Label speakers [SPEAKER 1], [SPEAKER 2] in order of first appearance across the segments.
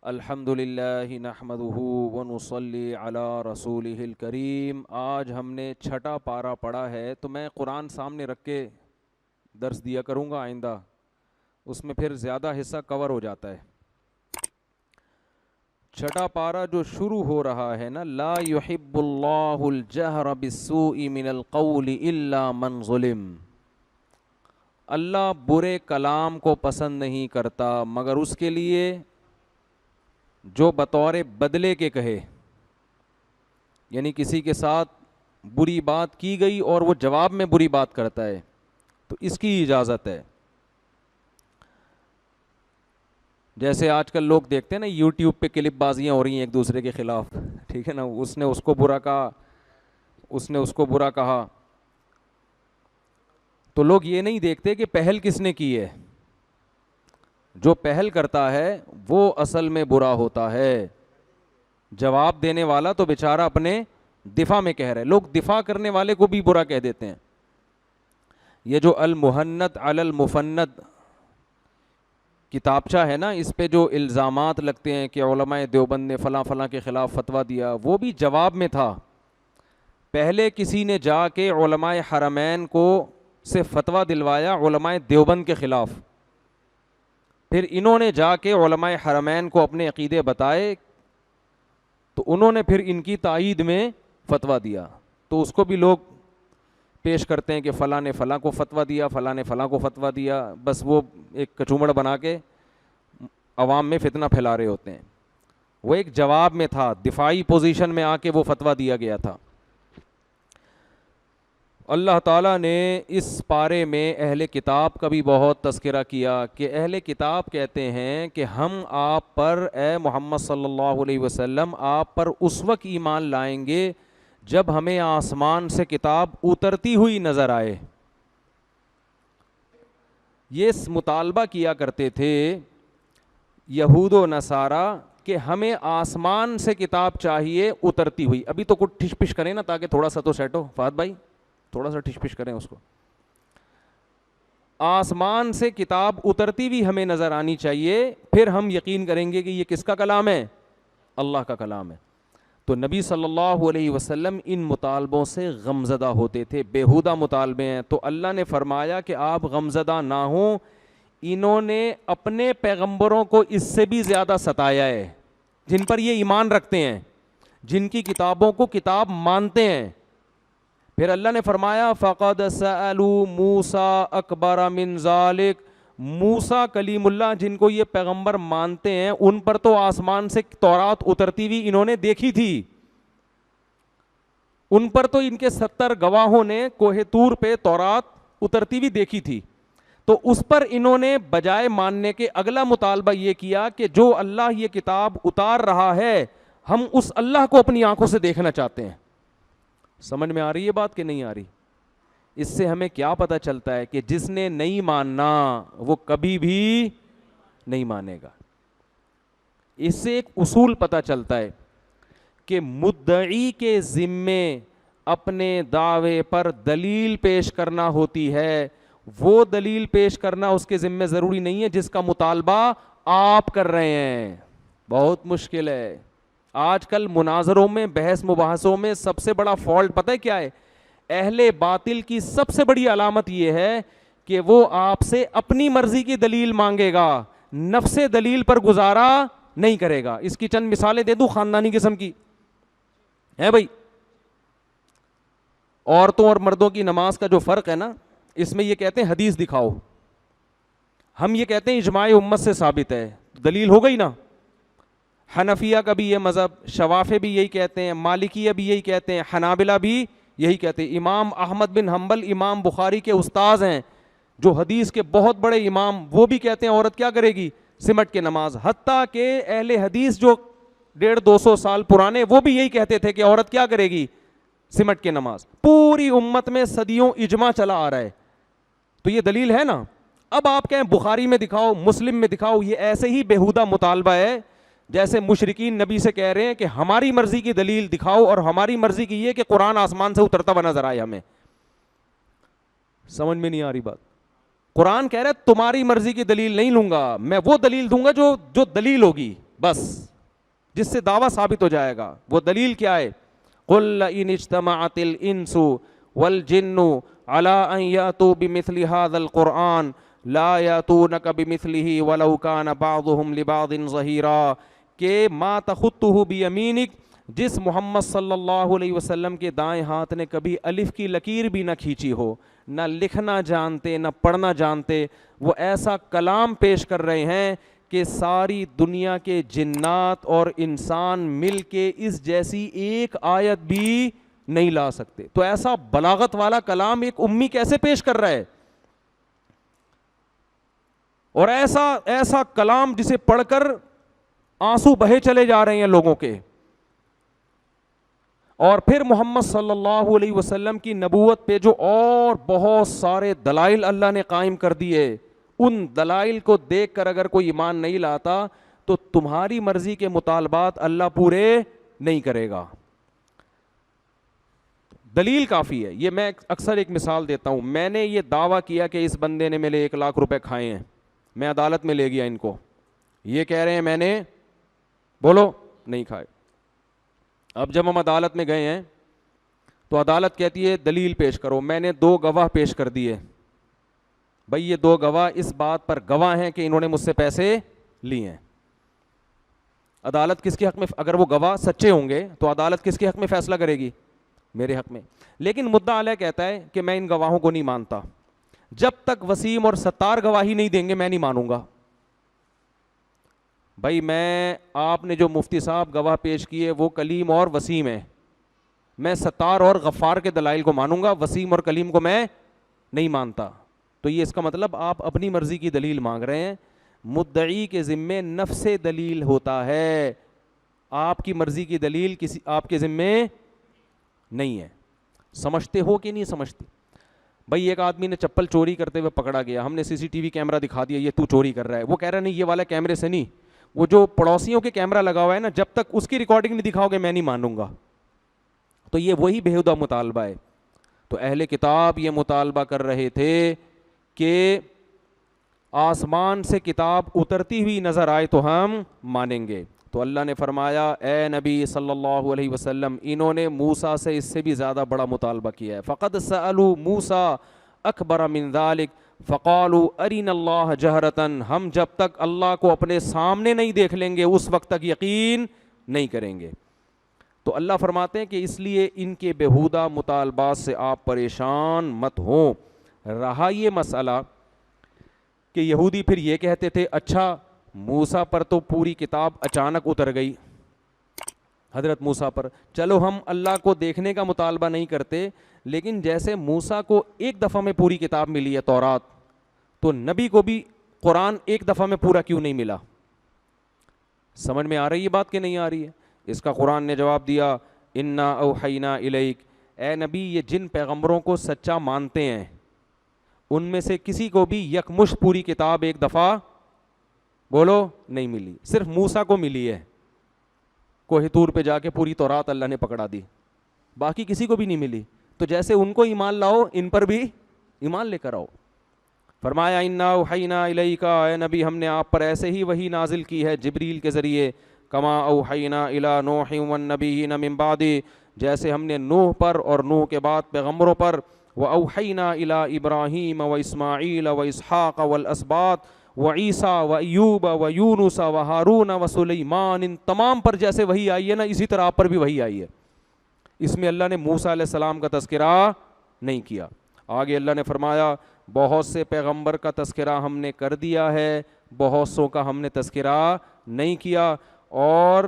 [SPEAKER 1] الحمد للہ نحمدہ ونصلی علی رسولہ الکریم۔ آج ہم نے چھٹا پارہ پڑھا ہے، تو میں قرآن سامنے رکھ کے درس دیا کروں گا آئندہ، اس میں پھر زیادہ حصہ کور ہو جاتا ہے۔ چھٹا پارہ جو شروع ہو رہا ہے نا، لا یحب اللہ الجہر بالسوء من القول الا من ظلم، اللہ برے کلام کو پسند نہیں کرتا مگر اس کے لیے جو بطور بدلے کے کہے، یعنی کسی کے ساتھ بری بات کی گئی اور وہ جواب میں بری بات کرتا ہے تو اس کی اجازت ہے۔ جیسے آج کل لوگ دیکھتے ہیں نا، یوٹیوب پہ کلپ بازیاں ہو رہی ہیں ایک دوسرے کے خلاف، ٹھیک ہے نا، اس نے اس کو برا کہا، اس نے اس کو برا کہا، تو لوگ یہ نہیں دیکھتے کہ پہل کس نے کی ہے۔ جو پہل کرتا ہے وہ اصل میں برا ہوتا ہے، جواب دینے والا تو بیچارہ اپنے دفاع میں کہہ رہے، لوگ دفاع کرنے والے کو بھی برا کہہ دیتے ہیں۔ یہ جو المحنت علی المفند کتابچہ ہے نا، اس پہ جو الزامات لگتے ہیں کہ علماء دیوبند نے فلاں فلاں کے خلاف فتویٰ دیا، وہ بھی جواب میں تھا۔ پہلے کسی نے جا کے علماء حرمین کو سے فتویٰ دلوایا علماء دیوبند کے خلاف، پھر انہوں نے جا کے علماء حرمین کو اپنے عقیدے بتائے تو انہوں نے پھر ان کی تائید میں فتویٰ دیا، تو اس کو بھی لوگ پیش کرتے ہیں کہ فلاں نے فلاں کو فتویٰ دیا، فلاں نے فلاں کو فتویٰ دیا، بس وہ ایک کچومڑ بنا کے عوام میں فتنہ پھیلا رہے ہوتے ہیں۔ وہ ایک جواب میں تھا، دفاعی پوزیشن میں آ کے وہ فتویٰ دیا گیا تھا۔ اللہ تعالیٰ نے اس پارے میں اہل کتاب کا بھی بہت تذکرہ کیا کہ اہل کتاب کہتے ہیں کہ ہم آپ پر اے محمد صلی اللہ علیہ وسلم آپ پر اس وقت ایمان لائیں گے جب ہمیں آسمان سے کتاب اترتی ہوئی نظر آئے۔ یہ مطالبہ کیا کرتے تھے یہود و نصارہ کہ ہمیں آسمان سے کتاب چاہیے اترتی ہوئی۔ ابھی تو کچھ ٹھش پش کریں نا تاکہ تھوڑا سا تو سیٹ ہو، فہد بھائی تھوڑا سا ٹھش پش کریں اس کو۔ آسمان سے کتاب اترتی ہوئی ہمیں نظر آنی چاہیے، پھر ہم یقین کریں گے کہ یہ کس کا کلام ہے؟ اللہ کا کلام ہے۔ تو نبی صلی اللہ علیہ وسلم ان مطالبوں سے غمزدہ ہوتے تھے، بیہودہ مطالبے ہیں، تو اللہ نے فرمایا کہ آپ غمزدہ نہ ہوں، انہوں نے اپنے پیغمبروں کو اس سے بھی زیادہ ستایا ہے، جن پر یہ ایمان رکھتے ہیں، جن کی کتابوں کو کتاب مانتے ہیں۔ پھر اللہ نے فرمایا فَقَدْ سَأَلُوا مُوسَىٰ أَكْبَرَ مِنْ ذَلِكَ، موسیٰ کلیم اللہ جن کو یہ پیغمبر مانتے ہیں، ان پر تو آسمان سے تورات اترتی ہوئی انہوں نے دیکھی تھی، ان پر تو ان کے 70 گواہوں نے کوہ طور پہ تورات اترتی ہوئی دیکھی تھی، تو اس پر انہوں نے بجائے ماننے کے اگلا مطالبہ یہ کیا کہ جو اللہ یہ کتاب اتار رہا ہے ہم اس اللہ کو اپنی آنکھوں سے دیکھنا چاہتے ہیں۔ سمجھ میں آ رہی ہے بات کہ نہیں آ رہی؟ اس سے ہمیں کیا پتہ چلتا ہے کہ جس نے نہیں ماننا وہ کبھی بھی نہیں مانے گا۔ اس سے ایک اصول پتہ چلتا ہے کہ مدعی کے ذمے اپنے دعوے پر دلیل پیش کرنا ہوتی ہے، وہ دلیل پیش کرنا اس کے ذمے ضروری نہیں ہے جس کا مطالبہ آپ کر رہے ہیں۔ بہت مشکل ہے آج کل مناظروں میں، بحث مباحثوں میں سب سے بڑا فالٹ پتہ ہے کیا ہے؟ اہل باطل کی سب سے بڑی علامت یہ ہے کہ وہ آپ سے اپنی مرضی کی دلیل مانگے گا، نفس دلیل پر گزارا نہیں کرے گا۔ اس کی چند مثالیں دے دوں خاندانی قسم کی ہے بھائی۔ عورتوں اور مردوں کی نماز کا جو فرق ہے نا، اس میں یہ کہتے ہیں حدیث دکھاؤ، ہم یہ کہتے ہیں اجماع امت سے ثابت ہے، دلیل ہو گئی نا۔ حنفیہ کا بھی یہ مذہب، شوافی بھی یہی کہتے ہیں، مالکیہ بھی یہی کہتے ہیں، حنابلہ بھی یہی کہتے ہیں۔ امام احمد بن حنبل امام بخاری کے استاذ ہیں، جو حدیث کے بہت بڑے امام، وہ بھی کہتے ہیں عورت کیا کرے گی؟ سمٹ کے نماز۔ حتیٰ کہ اہل حدیث جو 150-200 سال پرانے، وہ بھی یہی کہتے تھے کہ عورت کیا کرے گی؟ سمٹ کے نماز۔ پوری امت میں صدیوں اجماع چلا آ رہا ہے، تو یہ دلیل ہے نا۔ اب آپ کہیں بخاری میں دکھاؤ، مسلم میں دکھاؤ، یہ ایسے ہی بیہودہ مطالبہ ہے جیسے مشرکین نبی سے کہہ رہے ہیں کہ ہماری مرضی کی دلیل دکھاؤ، اور ہماری مرضی کی یہ کہ قرآن آسمان سے اترتا ہوا نظر آئے ہمیں۔ سمجھ میں نہیں آ رہی بات؟ قرآن کہہ رہا ہے تمہاری مرضی کی دلیل نہیں لوں گا، میں وہ دلیل دوں گا جو دلیل ہوگی، بس جس سے دعویٰ ثابت ہو جائے گا. وہ دلیل کیا ہے؟ قل لئن اجتمعت الانس والجن على ان ياتوا بمثل هذا القرآن لا ياتونك بمثله ولو كان بعضهم لبعض ظہیرا. کہ ما تخطه بیمینک، جس محمد صلی اللہ علیہ وسلم کے دائیں ہاتھ نے کبھی الف کی لکیر بھی نہ کھینچی ہو، نہ لکھنا جانتے نہ پڑھنا جانتے، وہ ایسا کلام پیش کر رہے ہیں کہ ساری دنیا کے جنات اور انسان مل کے اس جیسی ایک آیت بھی نہیں لا سکتے. تو ایسا بلاغت والا کلام ایک امی کیسے پیش کر رہا ہے؟ اور ایسا کلام جسے پڑھ کر آنسو بہے چلے جا رہے ہیں لوگوں کے. اور پھر محمد صلی اللہ علیہ وسلم کی نبوت پہ جو اور بہت سارے دلائل اللہ نے قائم کر دیے، ان دلائل کو دیکھ کر اگر کوئی ایمان نہیں لاتا تو تمہاری مرضی کے مطالبات اللہ پورے نہیں کرے گا. دلیل کافی ہے. یہ میں اکثر ایک مثال دیتا ہوں. میں نے یہ دعویٰ کیا کہ اس بندے نے میرے 1,00,000 روپے کھائے ہیں، میں عدالت میں لے گیا ان کو، یہ کہہ رہے ہیں میں نے بولو نہیں کھائے. اب جب ہم عدالت میں گئے ہیں تو عدالت کہتی ہے دلیل پیش کرو. میں نے 2 گواہ پیش کر دیے. بھائی یہ 2 گواہ اس بات پر گواہ ہیں کہ انہوں نے مجھ سے پیسے لیے ہیں. عدالت کس کے حق میں؟ اگر وہ گواہ سچے ہوں گے تو عدالت کس کے حق میں فیصلہ کرے گی؟ میرے حق میں. لیکن مدعا علیہ کہتا ہے کہ میں ان گواہوں کو نہیں مانتا، جب تک وسیم اور ستار گواہی نہیں دیں گے میں نہیں مانوں گا. بھائی میں آپ نے جو مفتی صاحب گواہ پیش کیے وہ کلیم اور وسیم ہے، میں ستار اور غفار کے دلائل کو مانوں گا، وسیم اور کلیم کو میں نہیں مانتا. تو یہ اس کا مطلب آپ اپنی مرضی کی دلیل مانگ رہے ہیں. مدعی کے ذمے نفس دلیل ہوتا ہے، آپ کی مرضی کی دلیل کسی آپ کے ذمے نہیں ہے. سمجھتے ہو کہ نہیں سمجھتے؟ بھائی ایک آدمی نے چپل چوری کرتے ہوئے پکڑا گیا، ہم نے CCTV کیمرہ دکھا دیا یہ تو چوری کر رہا ہے. وہ کہہ رہا نہیں یہ والا کیمرے سے نہیں، وہ جو پڑوسیوں کے کیمرہ لگا ہوا ہے نا، جب تک اس کی ریکارڈنگ نہیں دکھاؤ گے میں نہیں مانوں گا. تو یہ وہی بےہودہ مطالبہ ہے. تو اہل کتاب یہ مطالبہ کر رہے تھے کہ آسمان سے کتاب اترتی ہوئی نظر آئے تو ہم مانیں گے. تو اللہ نے فرمایا اے نبی صلی اللہ علیہ وسلم، انہوں نے موسیٰ سے اس سے بھی زیادہ بڑا مطالبہ کیا ہے. فقد سألوا موسیٰ اکبر من ذلک فقالوا ارنا اللہ جہرتاً، ہم جب تک اللہ کو اپنے سامنے نہیں دیکھ لیں گے اس وقت تک یقین نہیں کریں گے. تو اللہ فرماتے ہیں کہ اس لیے ان کے بےہودہ مطالبات سے آپ پریشان مت ہوں. رہا یہ مسئلہ کہ یہودی پھر یہ کہتے تھے اچھا موسیٰ پر تو پوری کتاب اچانک اتر گئی، حضرت موسیٰ پر چلو ہم اللہ کو دیکھنے کا مطالبہ نہیں کرتے، لیکن جیسے موسیٰ کو ایک دفعہ میں پوری کتاب ملی ہے تورات، تو نبی کو بھی قرآن ایک دفعہ میں پورا کیوں نہیں ملا؟ سمجھ میں آ رہی ہے بات کہ نہیں آ رہی ہے؟ اس کا قرآن نے جواب دیا انا اوحینا الیک، اے نبی یہ جن پیغمبروں کو سچا مانتے ہیں ان میں سے کسی کو بھی یکمشت پوری کتاب ایک دفعہ بولو نہیں ملی، صرف موسیٰ کو ملی ہے. کوہ طور پہ جا کے پوری تورات اللہ نے پکڑا دی، باقی کسی کو بھی نہیں ملی. تو جیسے ان کو ایمان لاؤ ان پر بھی ایمان لے کر آؤ. فرمایا انا اوحینا الیک، اے نبی ہم نے آپ پر ایسے ہی وحی نازل کی ہے جبریل کے ذریعے، کما اوحینا الی نوح والنبیین من بعد، جیسے ہم نے نوح پر اور نوح کے بعد پیغمبروں پر، واوحینا الی ابراہیم واسماعیل واسحاق والاسباط وعیسیٰ وایوب ویونس وہارون وسلیمان، ان تمام پر جیسے وحی آئی ہے نا اسی طرح آپ پر بھی وحی آئی ہے. اس میں اللہ نے موسیٰ علیہ السلام کا تذکرہ نہیں کیا. آگے اللہ نے فرمایا بہت سے پیغمبر کا تذکرہ ہم نے کر دیا ہے، بہت سوں کا ہم نے تذکرہ نہیں کیا. اور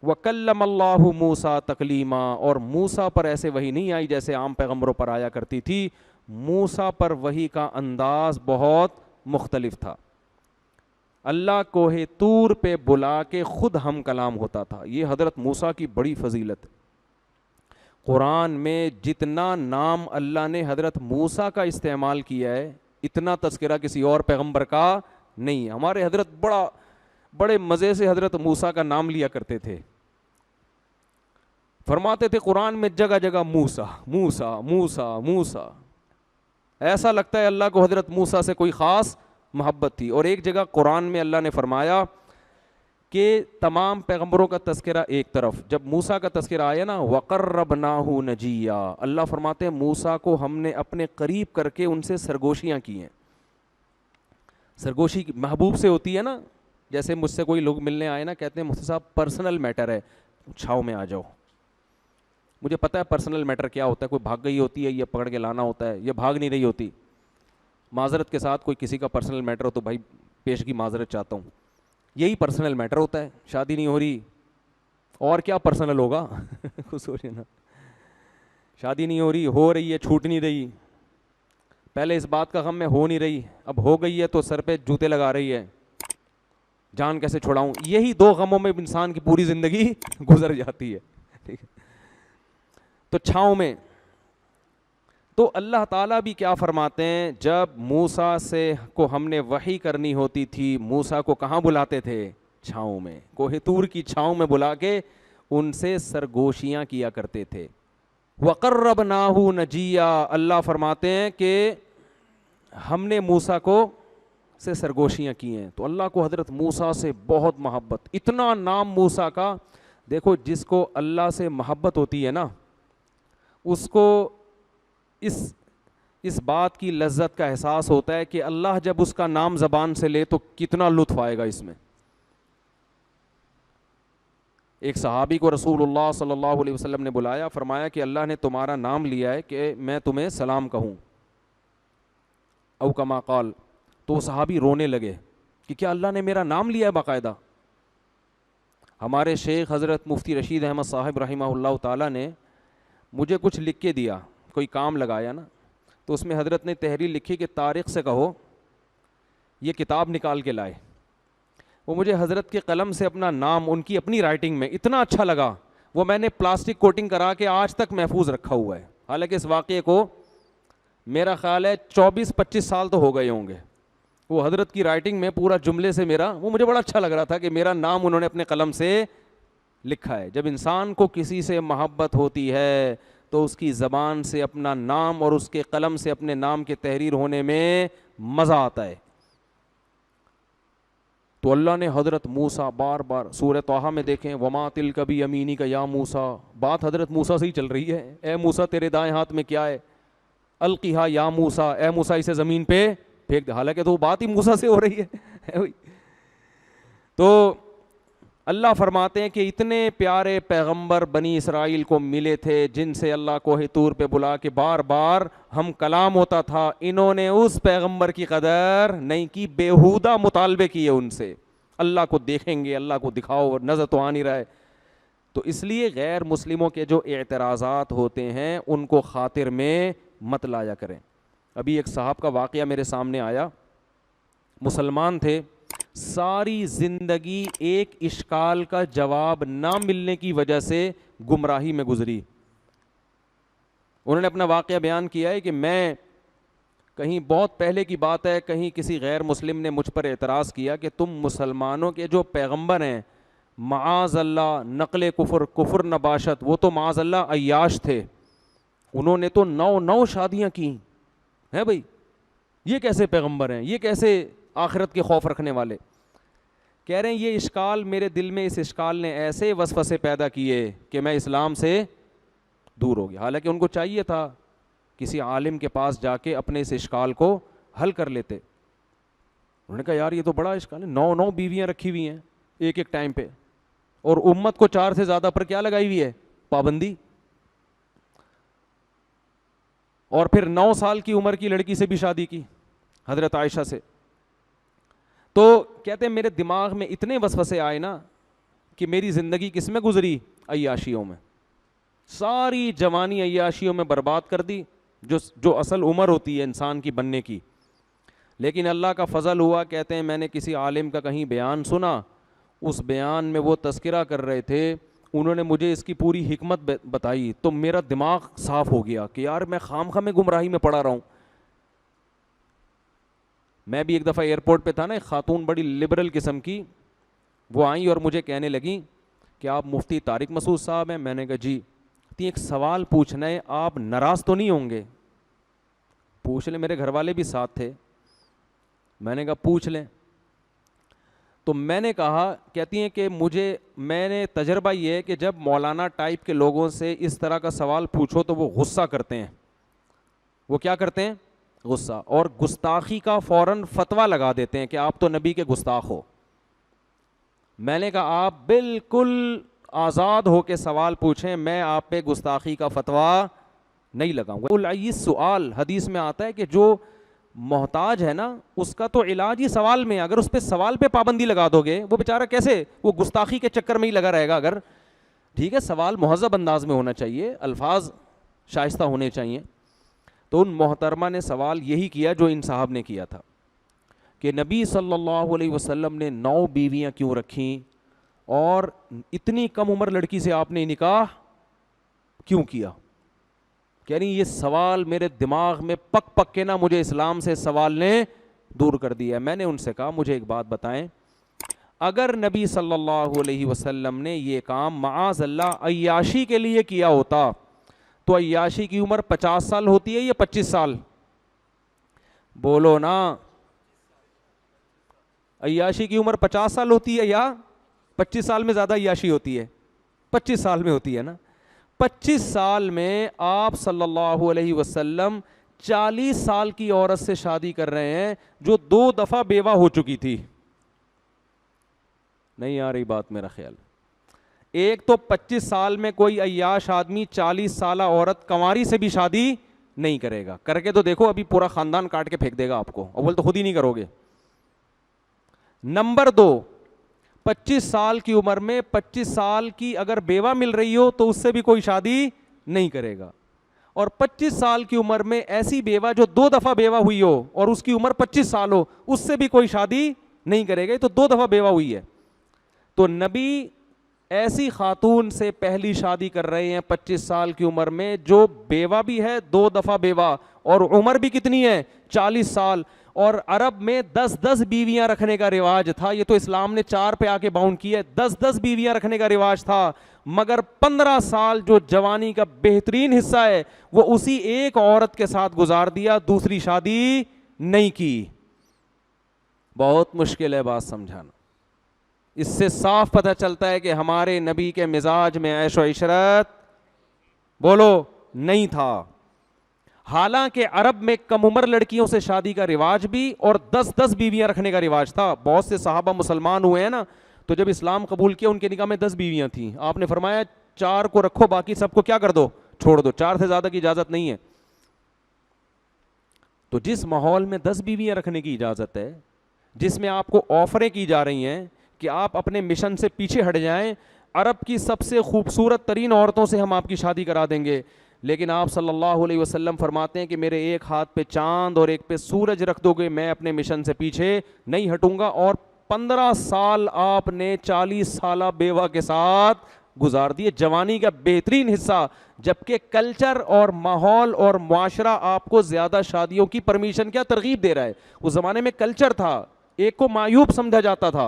[SPEAKER 1] وَكَلَّمَ اللَّهُ مُوسَىٰ تَكْلِيمًا، اور موسیٰ پر ایسے وحی نہیں آئی جیسے عام پیغمبروں پر آیا کرتی تھی. موسیٰ پر وحی کا انداز بہت مختلف تھا. اللہ کوہ طور پہ بلا کے خود ہم کلام ہوتا تھا. یہ حضرت موسیٰ کی بڑی فضیلت. قرآن میں جتنا نام اللہ نے حضرت موسیٰ کا استعمال کیا ہے اتنا تذکرہ کسی اور پیغمبر کا نہیں ہے. ہمارے حضرت بڑے مزے سے حضرت موسیٰ کا نام لیا کرتے تھے. فرماتے تھے قرآن میں جگہ جگہ موسیٰ موسیٰ موسیٰ موسیٰ، ایسا لگتا ہے اللہ کو حضرت موسیٰ سے کوئی خاص محبت تھی. اور ایک جگہ قرآن میں اللہ نے فرمایا کہ تمام پیغمبروں کا تذکرہ ایک طرف، جب موسیٰ کا تذکرہ آیا نا وَقَرَّبْنَاهُ نَجِيًّا، اللہ فرماتے ہیں موسیٰ کو ہم نے اپنے قریب کر کے ان سے سرگوشیاں کی ہیں. سرگوشی محبوب سے ہوتی ہے نا، جیسے مجھ سے کوئی لوگ ملنے آئے نا، کہتے ہیں مفتی صاحب پرسنل میٹر ہے، چھاؤں میں آ جاؤ. مجھے پتہ ہے پرسنل میٹر کیا ہوتا ہے، کوئی بھاگ گئی ہوتی ہے، یہ پکڑ کے لانا ہوتا ہے، یہ بھاگ نہیں رہی ہوتی. معذرت کے ساتھ کوئی کسی کا پرسنل میٹر ہو تو بھائی پیشگی معذرت چاہتا ہوں. یہی پرسنل میٹر ہوتا ہے. شادی نہیں ہو رہی اور کیا پرسنل ہوگا کچھ سوچے نا. شادی نہیں ہو رہی ہے، چھوٹ نہیں رہی. پہلے اس بات کا غم میں ہو نہیں رہی، اب ہو گئی ہے تو سر پہ جوتے لگا رہی ہے، جان کیسے چھڑاؤں. یہی دو غموں میں انسان کی پوری زندگی گزر جاتی ہے. ٹھیک ہے، تو چھاؤں میں. تو اللہ تعالیٰ بھی کیا فرماتے ہیں، جب موسیٰ سے کو ہم نے وحی کرنی ہوتی تھی، موسیٰ کو کہاں بلاتے تھے؟ چھاؤں میں، کوہ طور کی چھاؤں میں بلا کے ان سے سرگوشیاں کیا کرتے تھے. وَقَرَّبْنَاهُ نَجِيًّا، اللہ فرماتے ہیں کہ ہم نے موسیٰ کو سے سرگوشیاں کی ہیں. تو اللہ کو حضرت موسیٰ سے بہت محبت، اتنا نام موسیٰ کا. دیکھو جس کو اللہ سے محبت ہوتی ہے نا، اس کو اس بات کی لذت کا احساس ہوتا ہے کہ اللہ جب اس کا نام زبان سے لے تو کتنا لطف آئے گا اس میں. ایک صحابی کو رسول اللہ صلی اللہ علیہ وسلم نے بلایا، فرمایا کہ اللہ نے تمہارا نام لیا ہے کہ میں تمہیں سلام کہوں، او کما قال. تو وہ صحابی رونے لگے کہ کیا اللہ نے میرا نام لیا ہے باقاعدہ. ہمارے شیخ حضرت مفتی رشید احمد صاحب رحمہ اللہ تعالیٰ نے مجھے کچھ لکھ کے دیا، کوئی کام لگایا نا، تو اس میں حضرت نے تحریر لکھی کہ طارق سے کہو یہ کتاب نکال کے لائے. وہ مجھے حضرت کے قلم سے اپنا نام ان کی اپنی رائٹنگ میں اتنا اچھا لگا، وہ میں نے پلاسٹک کوٹنگ کرا کے آج تک محفوظ رکھا ہوا ہے. حالانکہ اس واقعے کو میرا خیال ہے 24-25 سال تو ہو گئے ہوں گے. وہ حضرت کی رائٹنگ میں پورا جملے سے میرا، وہ مجھے بڑا اچھا لگ رہا تھا کہ میرا نام انہوں نے اپنے قلم سے لکھا ہے. جب انسان کو کسی سے محبت ہوتی ہے تو اس کی زبان سے اپنا نام اور اس کے قلم سے اپنے نام کے تحریر ہونے میں مزہ آتا ہے. تو اللہ نے حضرت موسیٰ بار بار سورہ طٰہٰ میں دیکھیں وما تلک بیمینک یا موسیٰ، بات حضرت موسیٰ سے ہی چل رہی ہے. اے موسیٰ تیرے دائیں ہاتھ میں کیا ہے؟ القیہا یا موسیٰ، اے موسیٰ اسے زمین پہ پھینک دے. حالانکہ تو بات ہی موسیٰ سے ہو رہی ہے. تو اللہ فرماتے ہیں کہ اتنے پیارے پیغمبر بنی اسرائیل کو ملے تھے جن سے اللہ کوہ طور پہ بلا کے بار بار ہم کلام ہوتا تھا، انہوں نے اس پیغمبر کی قدر نہیں کی، بیہودہ مطالبے کیے ان سے. اللہ کو دیکھیں گے، اللہ کو دکھاؤ، نظر تو آ نہیں رہا ہے. تو اس لیے غیر مسلموں کے جو اعتراضات ہوتے ہیں ان کو خاطر میں مت لایا کریں. ابھی ایک صاحب کا واقعہ میرے سامنے آیا، مسلمان تھے، ساری زندگی ایک اشکال کا جواب نہ ملنے کی وجہ سے گمراہی میں گزری. انہوں نے اپنا واقعہ بیان کیا ہے کہ میں کہیں بہت پہلے کی بات ہے، کہیں کسی غیر مسلم نے مجھ پر اعتراض کیا کہ تم مسلمانوں کے جو پیغمبر ہیں معاذ اللہ نقل کفر نباشت، وہ تو معاذ اللہ عیاش تھے، انہوں نے تو 9 شادیاں کی ہیں. بھائی یہ کیسے پیغمبر ہیں، یہ کیسے آخرت کے خوف رکھنے والے؟ کہہ رہے ہیں یہ اشکال میرے دل میں، اس اشکال نے ایسے وسوسے پیدا کیے کہ میں اسلام سے دور ہو گیا. حالانکہ ان کو چاہیے تھا کسی عالم کے پاس جا کے اپنے اس اشکال کو حل کر لیتے. انہوں نے کہا یار یہ تو بڑا اشکال ہے، 9 بیویاں رکھی ہوئی ہیں ایک ٹائم پہ، اور امت کو 4 سے زیادہ پر کیا لگائی ہوئی ہے؟ پابندی. اور پھر 9 سال کی عمر کی لڑکی سے بھی شادی کی، حضرت عائشہ سے. تو کہتے ہیں میرے دماغ میں اتنے وسوسے آئے نا کہ میری زندگی کس میں گزری؟ عیاشیوں میں. ساری جوانی عیاشیوں میں برباد کر دی، جو اصل عمر ہوتی ہے انسان کی بننے کی. لیکن اللہ کا فضل ہوا، کہتے ہیں میں نے کسی عالم کا کہیں بیان سنا، اس بیان میں وہ تذکرہ کر رہے تھے، انہوں نے مجھے اس کی پوری حکمت بتائی تو میرا دماغ صاف ہو گیا کہ یار میں خام میں گمراہی میں پڑا رہا ہوں. میں بھی ایک دفعہ ایئرپورٹ پہ تھا نا، ایک خاتون بڑی لبرل قسم کی، وہ آئیں اور مجھے کہنے لگیں کہ آپ مفتی طارق مسعود صاحب ہیں. میں نے کہا جی. ایک سوال پوچھنا ہے، آپ ناراض تو نہیں ہوں گے؟ پوچھ لیں. میرے گھر والے بھی ساتھ تھے. میں نے کہا پوچھ لیں. تو میں نے کہا, کہتی ہیں کہ میں نے تجربہ یہ ہے کہ جب مولانا ٹائپ کے لوگوں سے اس طرح کا سوال پوچھو تو وہ غصہ کرتے ہیں. وہ کیا کرتے ہیں؟ غصہ, اور گستاخی کا فوراً فتویٰ لگا دیتے ہیں کہ آپ تو نبی کے گستاخ ہو. میں نے کہا آپ بالکل آزاد ہو کے سوال پوچھیں, میں آپ پہ گستاخی کا فتویٰ نہیں لگاؤں گا. العیس سوال, حدیث میں آتا ہے کہ جو محتاج ہے نا اس کا تو علاج ہی سوال میں, اگر اس پہ سوال پہ پابندی لگا دو گے وہ بیچارہ کیسے, وہ گستاخی کے چکر میں ہی لگا رہے گا. اگر ٹھیک ہے سوال مہذب انداز میں ہونا چاہیے, الفاظ شائستہ ہونے چاہیے. تو ان محترمہ نے سوال یہی کیا جو ان صاحب نے کیا تھا کہ نبی صلی اللہ علیہ وسلم نے 9 بیویاں کیوں رکھیں, اور اتنی کم عمر لڑکی سے آپ نے نکاح کیوں کیا. یعنی یہ سوال میرے دماغ میں پک پک کے نا مجھے اسلام سے سوال نے دور کر دیا. میں نے ان سے کہا مجھے ایک بات بتائیں, اگر نبی صلی اللہ علیہ وسلم نے یہ کام معاذ اللہ عیاشی کے لیے کیا ہوتا تو عیاشی کی عمر 50 سال ہوتی ہے یا 25 سال؟ بولو نا, عیاشی کی عمر 50 سال ہوتی ہے یا 25 سال میں زیادہ عیاشی ہوتی ہے؟ 25 سال میں ہوتی ہے نا. 25 سال میں آپ صلی اللہ علیہ وسلم 40 سال کی عورت سے شادی کر رہے ہیں جو 2 دفعہ بیوہ ہو چکی تھی. نہیں آ رہی بات میرا خیال. ایک تو 25 سال میں کوئی عیاش آدمی 40 سالہ عورت کنواری سے بھی شادی نہیں کرے گا. کر کے تو دیکھو, ابھی پورا خاندان کاٹ کے پھینک دے گا آپ کو, اول تو خود ہی نہیں کرو گے. نمبر 2, 25 سال کی عمر میں 25 سال کی اگر بیوہ مل رہی ہو تو اس سے بھی کوئی شادی نہیں کرے گا. اور 25 سال کی عمر میں ایسی بیوہ جو 2 دفعہ بیوہ ہوئی ہو اور اس کی عمر 25 سال ہو, اس سے بھی کوئی شادی نہیں کرے گا. تو 2 دفعہ بیوہ ہوئی ہے. تو نبی ایسی خاتون سے پہلی شادی کر رہے ہیں 25 سال کی عمر میں جو بیوہ بھی ہے, 2 دفعہ بیوہ, اور عمر بھی کتنی ہے 40 سال. اور عرب میں 10 بیویاں رکھنے کا رواج تھا. یہ تو اسلام نے 4 پہ آ کے باؤنڈ کیا ہے. 10 بیویاں رکھنے کا رواج تھا, مگر 15 سال جو جوانی کا بہترین حصہ ہے وہ اسی ایک عورت کے ساتھ گزار دیا, دوسری شادی نہیں کی. بہت مشکل ہے بات سمجھانا. اس سے صاف پتہ چلتا ہے کہ ہمارے نبی کے مزاج میں عیش و عشرت بولو نہیں تھا. حالانکہ عرب میں کم عمر لڑکیوں سے شادی کا رواج بھی اور 10 بیویاں رکھنے کا رواج تھا. بہت سے صحابہ مسلمان ہوئے ہیں نا, تو جب اسلام قبول کیا ان کے نکاح میں 10 بیویاں تھیں. آپ نے فرمایا 4 کو رکھو, باقی سب کو کیا کر دو, چھوڑ دو. 4 سے زیادہ کی اجازت نہیں ہے. تو جس ماحول میں 10 بیویاں رکھنے کی اجازت ہے, جس میں آپ کو آفریں کی جا رہی ہیں کہ آپ اپنے مشن سے پیچھے ہٹ جائیں, عرب کی سب سے خوبصورت ترین عورتوں سے ہم آپ کی شادی کرا دیں گے, لیکن آپ صلی اللہ علیہ وسلم فرماتے ہیں کہ میرے ایک ہاتھ پہ چاند اور ایک پہ سورج رکھ دو گے, میں اپنے مشن سے پیچھے نہیں ہٹوں گا. اور 15 سال آپ نے 40 سالہ بیوہ کے ساتھ گزار دیے, جوانی کا بہترین حصہ. جبکہ کلچر اور ماحول اور معاشرہ آپ کو زیادہ شادیوں کی پرمیشن کیا ترغیب دے رہا ہے. اس زمانے میں کلچر تھا, ایک کو معیوب سمجھا جاتا تھا.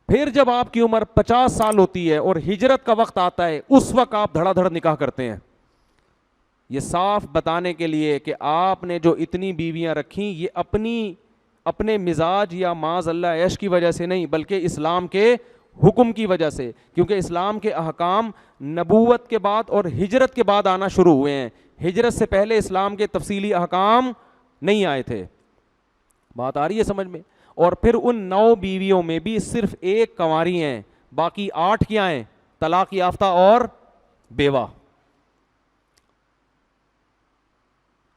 [SPEAKER 1] پھر جب آپ کی عمر 50 سال ہوتی ہے اور ہجرت کا وقت آتا ہے, اس وقت آپ دھڑا دھڑ نکاح کرتے ہیں. یہ صاف بتانے کے لیے کہ آپ نے جو اتنی بیویاں رکھیں یہ اپنے مزاج یا معاذ اللہ عیش کی وجہ سے نہیں, بلکہ اسلام کے حکم کی وجہ سے. کیونکہ اسلام کے احکام نبوت کے بعد اور ہجرت کے بعد آنا شروع ہوئے ہیں. ہجرت سے پہلے اسلام کے تفصیلی احکام نہیں آئے تھے. بات آ رہی ہے سمجھ میں؟ اور پھر ان 9 بیویوں میں بھی صرف 1 کنواری ہیں, باقی 8 کیا ہیں, طلاق یافتہ اور بیوہ.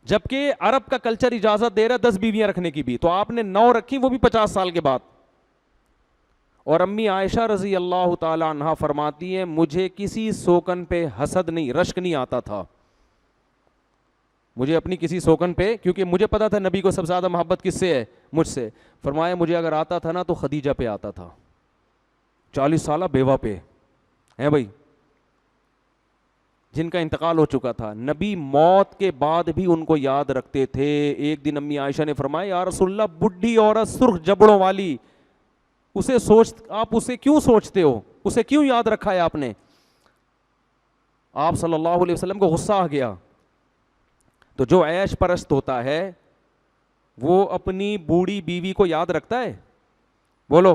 [SPEAKER 1] جبکہ عرب کا کلچر اجازت دے رہا ہے 10 بیویاں رکھنے کی بھی, تو آپ نے 9 رکھی, وہ بھی 50 سال کے بعد. اور امی عائشہ رضی اللہ تعالی عنہا فرماتی ہیں مجھے کسی سوکن پہ حسد نہیں, رشک نہیں آتا تھا. مجھے اپنی کسی سوکن پہ, کیونکہ مجھے پتا تھا نبی کو سب سے زیادہ محبت کس سے ہے, مجھ سے. فرمایا مجھے اگر آتا تھا نا تو خدیجہ پہ آتا تھا, 40 سالہ بیوہ پہ ہیں بھائی, جن کا انتقال ہو چکا تھا. نبی موت کے بعد بھی ان کو یاد رکھتے تھے. ایک دن امی عائشہ نے فرمایا یا رسول اللہ, بڈھی عورت سرخ جبڑوں والی, آپ اسے کیوں سوچتے ہو, اسے کیوں یاد رکھا ہے آپ نے؟ آپ صلی اللہ علیہ وسلم کو غصہ آ گیا. تو جو عیش پرست ہوتا ہے وہ اپنی بوڑھی بیوی کو یاد رکھتا ہے؟ بولو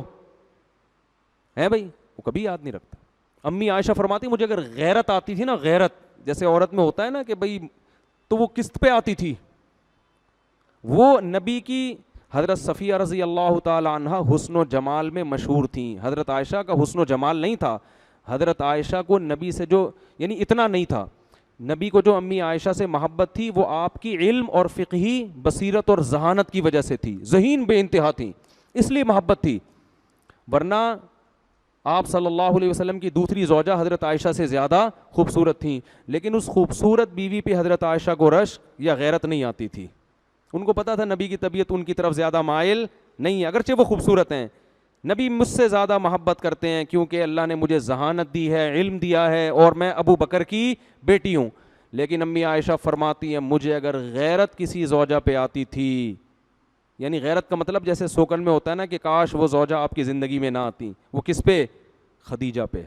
[SPEAKER 1] ہے بھائی, وہ کبھی یاد نہیں رکھتا. امی عائشہ فرماتی مجھے اگر غیرت آتی تھی نا, غیرت جیسے عورت میں ہوتا ہے نا کہ بھائی, تو وہ کس پہ آتی تھی, وہ نبی کی حضرت صفیہ رضی اللہ تعالی عنہ حسن و جمال میں مشہور تھیں. حضرت عائشہ کا حسن و جمال نہیں تھا, حضرت عائشہ کو نبی سے جو یعنی اتنا نہیں تھا, نبی کو جو امی عائشہ سے محبت تھی وہ آپ کی علم اور فقہی بصیرت اور ذہانت کی وجہ سے تھی, ذہین بے انتہا تھیں, اس لیے محبت تھی. ورنہ آپ صلی اللہ علیہ وسلم کی دوسری زوجہ حضرت عائشہ سے زیادہ خوبصورت تھیں, لیکن اس خوبصورت بیوی پہ حضرت عائشہ کو رشک یا غیرت نہیں آتی تھی. ان کو پتا تھا نبی کی طبیعت ان کی طرف زیادہ مائل نہیں ہے, اگرچہ وہ خوبصورت ہیں, نبی مجھ سے زیادہ محبت کرتے ہیں کیونکہ اللہ نے مجھے ذہانت دی ہے, علم دیا ہے, اور میں ابو بکر کی بیٹی ہوں. لیکن امی عائشہ فرماتی ہیں مجھے اگر غیرت کسی زوجہ پہ آتی تھی, یعنی غیرت کا مطلب جیسے سوکن میں ہوتا ہے نا کہ کاش وہ زوجہ آپ کی زندگی میں نہ آتی, وہ کس پہ, خدیجہ پہ.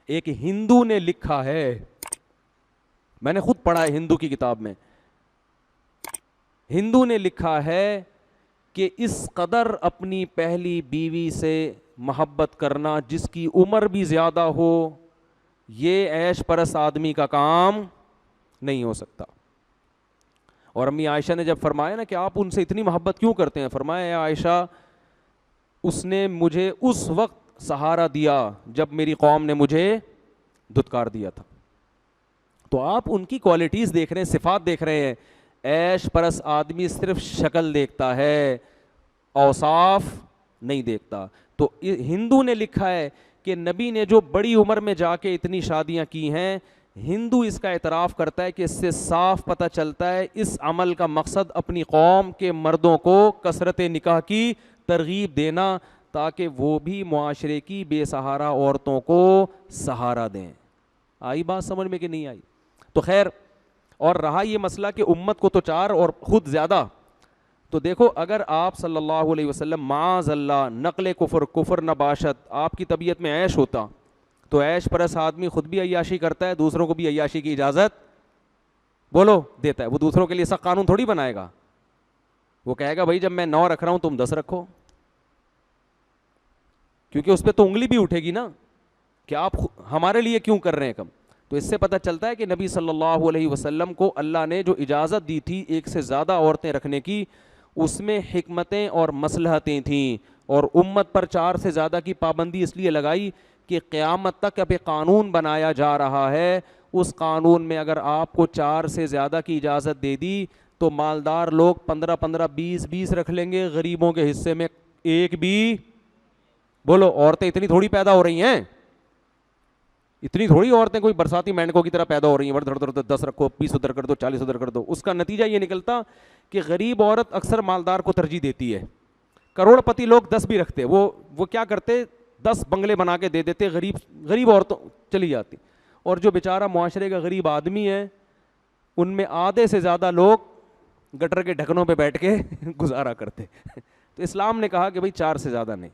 [SPEAKER 1] ایک ہندو نے لکھا ہے, میں نے خود پڑھا ہے ہندو کی کتاب میں, ہندو نے لکھا ہے کہ اس قدر اپنی پہلی بیوی سے محبت کرنا جس کی عمر بھی زیادہ ہو, یہ عیش پرست آدمی کا کام نہیں ہو سکتا. اور امی عائشہ نے جب فرمایا نا کہ آپ ان سے اتنی محبت کیوں کرتے ہیں, فرمایا اے عائشہ اس نے مجھے اس وقت سہارا دیا جب میری قوم نے مجھے دھتکار دیا تھا. تو آپ ان کی کوالٹیز دیکھ رہے ہیں, صفات دیکھ رہے ہیں. عیش پرست آدمی صرف شکل دیکھتا ہے, اوصاف نہیں دیکھتا. تو ہندو نے لکھا ہے کہ نبی نے جو بڑی عمر میں جا کے اتنی شادیاں کی ہیں, ہندو اس کا اعتراف کرتا ہے کہ اس سے صاف پتہ چلتا ہے اس عمل کا مقصد اپنی قوم کے مردوں کو کثرت نکاح کی ترغیب دینا تاکہ وہ بھی معاشرے کی بے سہارا عورتوں کو سہارا دیں. آئی بات سمجھ میں کہ نہیں آئی؟ تو خیر, اور رہا یہ مسئلہ کہ امت کو تو 4 اور خود زیادہ, تو دیکھو اگر آپ صلی اللہ علیہ وسلم معاذ اللہ نقل کفر نباشت آپ کی طبیعت میں عیش ہوتا تو عیش پرست آدمی خود بھی عیاشی کرتا ہے, دوسروں کو بھی عیاشی کی اجازت بولو دیتا ہے. وہ دوسروں کے لیے سخت قانون تھوڑی بنائے گا, وہ کہے گا بھائی جب میں 9 رکھ رہا ہوں تم 10 رکھو, کیونکہ اس پہ تو انگلی بھی اٹھے گی نا کہ آپ ہمارے لیے کیوں کر رہے ہیں کم. تو اس سے پتہ چلتا ہے کہ نبی صلی اللہ علیہ وسلم کو اللہ نے جو اجازت دی تھی ایک سے زیادہ عورتیں رکھنے کی, اس میں حکمتیں اور مصلحتیں تھیں, اور امت پر 4 سے زیادہ کی پابندی اس لیے لگائی کہ قیامت تک اب قانون بنایا جا رہا ہے, اس قانون میں اگر آپ کو 4 سے زیادہ کی اجازت دے دی تو مالدار لوگ 15 20 رکھ لیں گے, غریبوں کے حصے میں ایک بھی, بولو عورتیں اتنی تھوڑی پیدا ہو رہی ہیں, اتنی تھوڑی عورتیں کوئی برساتی مینڈکوں کی طرح پیدا ہو رہی ہیں 10 رکھو 20 ادھر کر دو 40 ادھر کر دو. اس کا نتیجہ یہ نکلتا کہ غریب عورت اکثر مالدار کو ترجیح دیتی ہے. کروڑ پتی لوگ 10 بھی رکھتے, وہ کیا کرتے 10 بنگلے بنا کے دے دیتے, غریب عورتوں چلی جاتی. اور جو بیچارہ معاشرے کا غریب آدمی ہے ان میں آدھے سے زیادہ لوگ گٹر کے ڈھکنوں پہ بیٹھ کے گزارا کرتے. تو اسلام نے کہا کہ بھائی 4 سے زیادہ نہیں,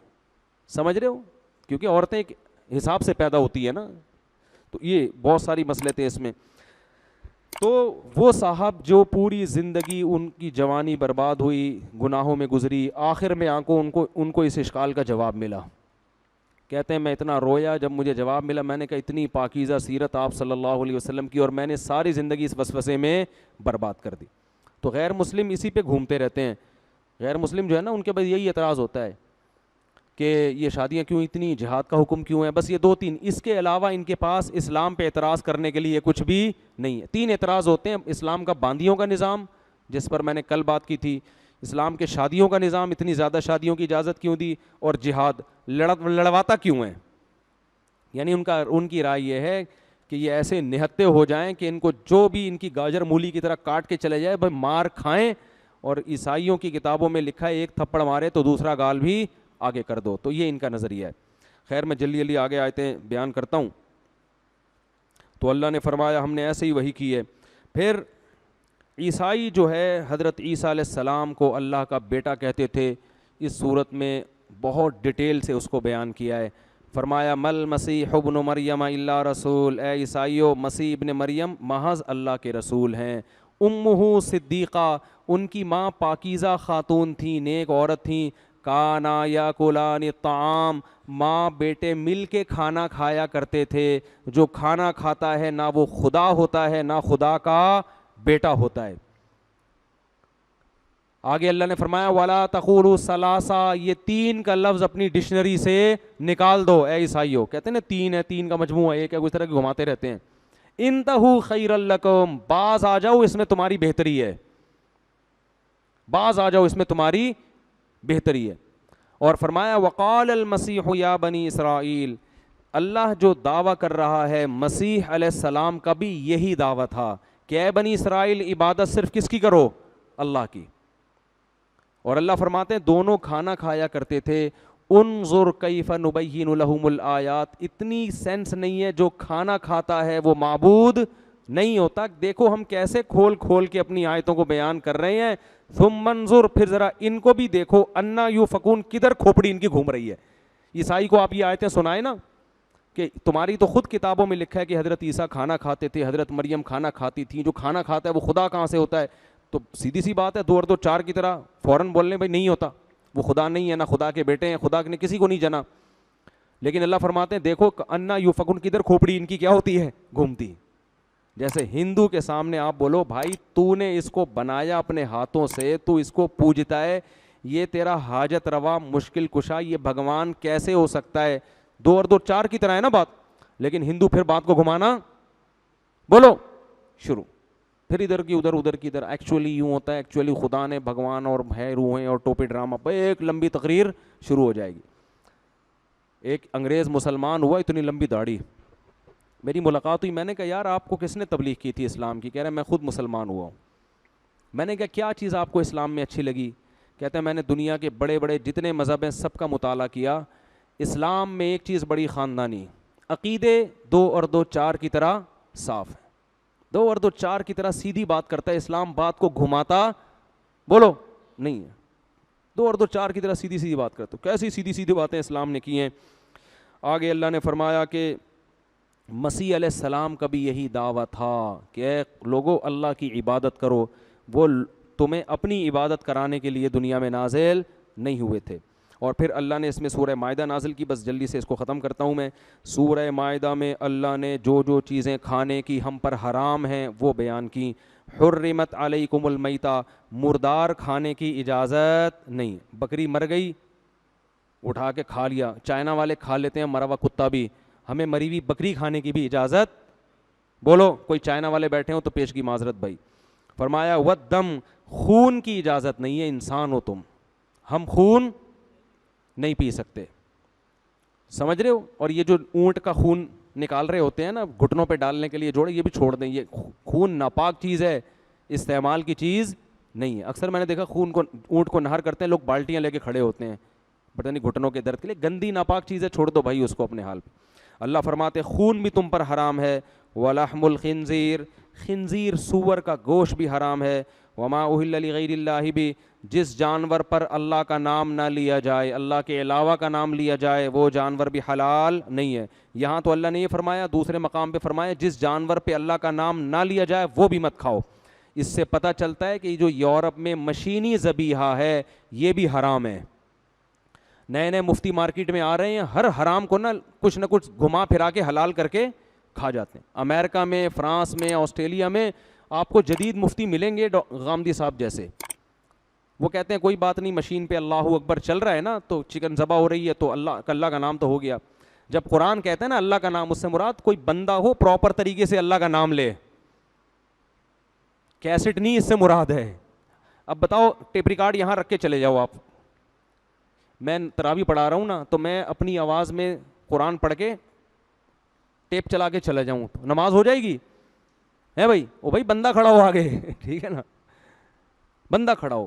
[SPEAKER 1] سمجھ رہے ہو, کیونکہ عورتیں ایک حساب سے پیدا ہوتی ہے نا. تو یہ بہت ساری مسئلے تھے اس میں. تو وہ صاحب جو پوری زندگی ان کی جوانی برباد ہوئی, گناہوں میں گزری, آخر میں ان کو اس اشکال کا جواب ملا. کہتے ہیں میں اتنا رویا جب مجھے جواب ملا, میں نے کہا اتنی پاکیزہ سیرت آپ صلی اللہ علیہ وسلم کی اور میں نے ساری زندگی اس وسوسے میں برباد کر دی. تو غیر مسلم اسی پہ گھومتے رہتے ہیں. غیر مسلم جو ہے نا ان کے پاس یہی اعتراض ہوتا ہے کہ یہ شادیاں کیوں اتنی, جہاد کا حکم کیوں ہے, بس یہ 2-3. اس کے علاوہ ان کے پاس اسلام پہ اعتراض کرنے کے لیے کچھ بھی نہیں ہے. 3 اعتراض ہوتے ہیں. اسلام کا باندیوں کا نظام جس پر میں نے کل بات کی تھی, اسلام کے شادیوں کا نظام, اتنی زیادہ شادیوں کی اجازت کیوں دی, اور جہاد لڑواتا کیوں ہے. یعنی ان کی رائے یہ ہے کہ یہ ایسے نہتے ہو جائیں کہ ان کو جو بھی ان کی گاجر مولی کی طرح کاٹ کے چلے جائے, بھائی مار کھائیں. اور عیسائیوں کی کتابوں میں لکھا ہے ایک تھپڑ مارے تو دوسرا گال بھی آگے کر دو. تو یہ ان کا نظریہ ہے. خیر میں جلدی آگے آیتیں بیان کرتا ہوں. تو اللہ نے فرمایا ہم نے ایسے ہی وحی کی ہے. پھر عیسائی جو ہے حضرت عیسیٰ علیہ السلام کو اللہ کا بیٹا کہتے تھے. اس صورت میں بہت ڈیٹیل سے اس کو بیان کیا ہے. فرمایا مل مسیح ابن مریم الا رسول, اے عیسائیو مسیح ابن مریم محض اللہ کے رسول ہیں. امہ صدیقہ, ان کی ماں پاکیزہ خاتون تھیں, نیک عورت تھیں. کانا یاکلان الطعام، ماں بیٹے مل کے کھانا کھایا کرتے تھے. جو کھانا کھاتا ہے نہ وہ خدا ہوتا ہے نہ خدا کا بیٹا ہوتا ہے. آگے اللہ نے فرمایا وَلَا تَقُولُوا ثَلَاثَةٌ، یہ تین کا لفظ اپنی ڈکشنری سے نکال دو اے عیسائیو. کہتے ہیں نا تین ہے، تین کا مجموعہ ایک ہے، اس طرح کے گھماتے رہتے ہیں. انتہوا خیرا لکم، باز آ جاؤ اس میں تمہاری بہتری ہے، باز آ جاؤ اس میں تمہاری بہتری ہے. اور فرمایا وقال المسیح یا بنی اسرائیل، اللہ جو دعویٰ کر رہا ہے مسیح علیہ السلام کا بھی یہی دعویٰ تھا کہ اے بنی اسرائیل عبادت صرف کس کی کرو؟ اللہ کی. اور اللہ فرماتے ہیں دونوں کھانا کھایا کرتے تھے. انظر کیف نبین لہم الآیات، اتنی سینس نہیں ہے جو کھانا کھاتا ہے وہ معبود نہیں ہوتا. دیکھو ہم کیسے کھول کھول کے اپنی آیتوں کو بیان کر رہے ہیں. ثم انظر، پھر ذرا ان کو بھی دیکھو، انا یوفکون، کدھر کھوپڑی ان کی گھوم رہی ہے. عیسائی کو آپ یہ آیتیں سنائے نا کہ تمہاری تو خود کتابوں میں لکھا ہے کہ حضرت عیسیٰ کھانا کھاتے تھے، حضرت مریم کھانا کھاتی تھیں. جو کھانا کھاتا ہے وہ خدا کہاں سے ہوتا ہے؟ تو سیدھی سی بات ہے، دو اور دو چار کی طرح فوراً بولنے بھائی نہیں ہوتا، وہ خدا نہیں ہے، نہ خدا کے بیٹے ہیں، خدا نے کسی کو نہیں جنا. لیکن اللہ فرماتے ہیں دیکھو انا یوفکون، کدھر کھوپڑی ان کی کیا ہوتی ہے؟ گھومتی. جیسے ہندو کے سامنے آپ بولو بھائی تو نے اس کو بنایا اپنے ہاتھوں سے، تو اس کو پوجتا ہے، یہ تیرا حاجت روا مشکل کشا، یہ بھگوان کیسے ہو سکتا ہے؟ دو اور دو چار کی طرح ہے نا بات. لیکن ہندو پھر بات کو گھمانا بولو شروع، پھر ادھر کی ادھر، ادھر کی ادھر. ایکچولی یوں ہوتا ہے، ایکچولی خدا نے بھگوان اور ہے روحیں اور ٹوپی ڈرامہ، ایک لمبی تقریر شروع ہو جائے گی. ایک انگریز مسلمان ہوا، اتنی لمبی داڑھی، میری ملاقات ہوئی. میں نے کہا یار آپ کو کس نے تبلیغ کی تھی اسلام کی؟ کہہ رہا میں خود مسلمان ہوا ہوں. میں نے کہا کیا چیز آپ کو اسلام میں اچھی لگی؟ کہتے ہیں میں نے دنیا کے بڑے بڑے جتنے مذہب ہیں سب کا مطالعہ کیا، اسلام میں ایک چیز بڑی خاندانی، عقیدے دو اور دو چار کی طرح صاف ہے، دو اور دو چار کی طرح سیدھی بات کرتا ہے. اسلام بات کو گھماتا بولو نہیں ہے، دو اور دو چار کی طرح سیدھی سیدھی بات کرتا. کیسی سیدھی سیدھی باتیں اسلام نے کی ہیں. آگے اللہ نے فرمایا کہ مسیح علیہ السلام کا بھی یہی دعویٰ تھا کہ اے لوگو اللہ کی عبادت کرو. وہ تمہیں اپنی عبادت کرانے کے لیے دنیا میں نازل نہیں ہوئے تھے. اور پھر اللہ نے اس میں سورہ مائدہ نازل کی. بس جلدی سے اس کو ختم کرتا ہوں میں. سورہ مائدہ میں اللہ نے جو جو چیزیں کھانے کی ہم پر حرام ہیں وہ بیان کی. حرمت علیکم المیتہ، مردار کھانے کی اجازت نہیں. بکری مر گئی اٹھا کے کھا لیا، چائنا والے کھا لیتے ہیں مرا ہوا کتا بھی، ہمیں مری ہوئی بکری کھانے کی بھی اجازت؟ بولو کوئی چائنا والے بیٹھے ہوں تو پیش کی معذرت بھائی. فرمایا والدم، خون کی اجازت نہیں ہے. انسان ہو تم، ہم خون نہیں پی سکتے، سمجھ رہے ہو؟ اور یہ جو اونٹ کا خون نکال رہے ہوتے ہیں نا گھٹنوں پہ ڈالنے کے لیے جوڑے، یہ بھی چھوڑ دیں. یہ خون ناپاک چیز ہے، استعمال کی چیز نہیں ہے. اکثر میں نے دیکھا خون کو اونٹ کو نہر کرتے ہیں لوگ، بالٹیاں لے کے کھڑے ہوتے ہیں پتہ نہیں گھٹنوں کے درد کے لیے. گندی ناپاک چیز ہے، چھوڑ دو بھائی اس کو اپنے حال پہ. اللہ فرماتے خون بھی تم پر حرام ہے. ولحم الخنزیر، خنزیر سور کا گوشت بھی حرام ہے. وما اہل لغیر اللہ بھی، جس جانور پر اللہ کا نام نہ لیا جائے، اللہ کے علاوہ کا نام لیا جائے، وہ جانور بھی حلال نہیں ہے. یہاں تو اللہ نے یہ فرمایا، دوسرے مقام پہ فرمایا جس جانور پہ اللہ کا نام نہ لیا جائے وہ بھی مت کھاؤ. اس سے پتہ چلتا ہے کہ جو یورپ میں مشینی ذبیحہ ہے یہ بھی حرام ہے. نئے نئے مفتی مارکیٹ میں آ رہے ہیں، ہر حرام کو نا کچھ نہ کچھ گھما پھرا کے حلال کر کے کھا جاتے ہیں. امریکہ میں، فرانس میں، آسٹریلیا میں آپ کو جدید مفتی ملیں گے غامدی صاحب جیسے، وہ کہتے ہیں کوئی بات نہیں، مشین پہ اللہ اکبر چل رہا ہے نا تو چکن ذبح ہو رہی ہے تو اللہ کا نام تو ہو گیا. جب قرآن کہتا ہے نا اللہ کا نام، اس سے مراد کوئی بندہ ہو پراپر طریقے سے اللہ کا نام لے، کیسٹ نہیں اس سے مراد ہے. اب بتاؤ ٹیپ ریکارڈ یہاں رکھ کے چلے جاؤ آپ، میں تراویح پڑھا رہا ہوں نا تو میں اپنی آواز میں قرآن پڑھ کے ٹیپ چلا کے چلا جاؤں تو نماز ہو جائے گی ہے بھائی؟ او بھائی بندہ کھڑا ہو آگے ٹھیک ہے نا، بندہ کھڑا ہو.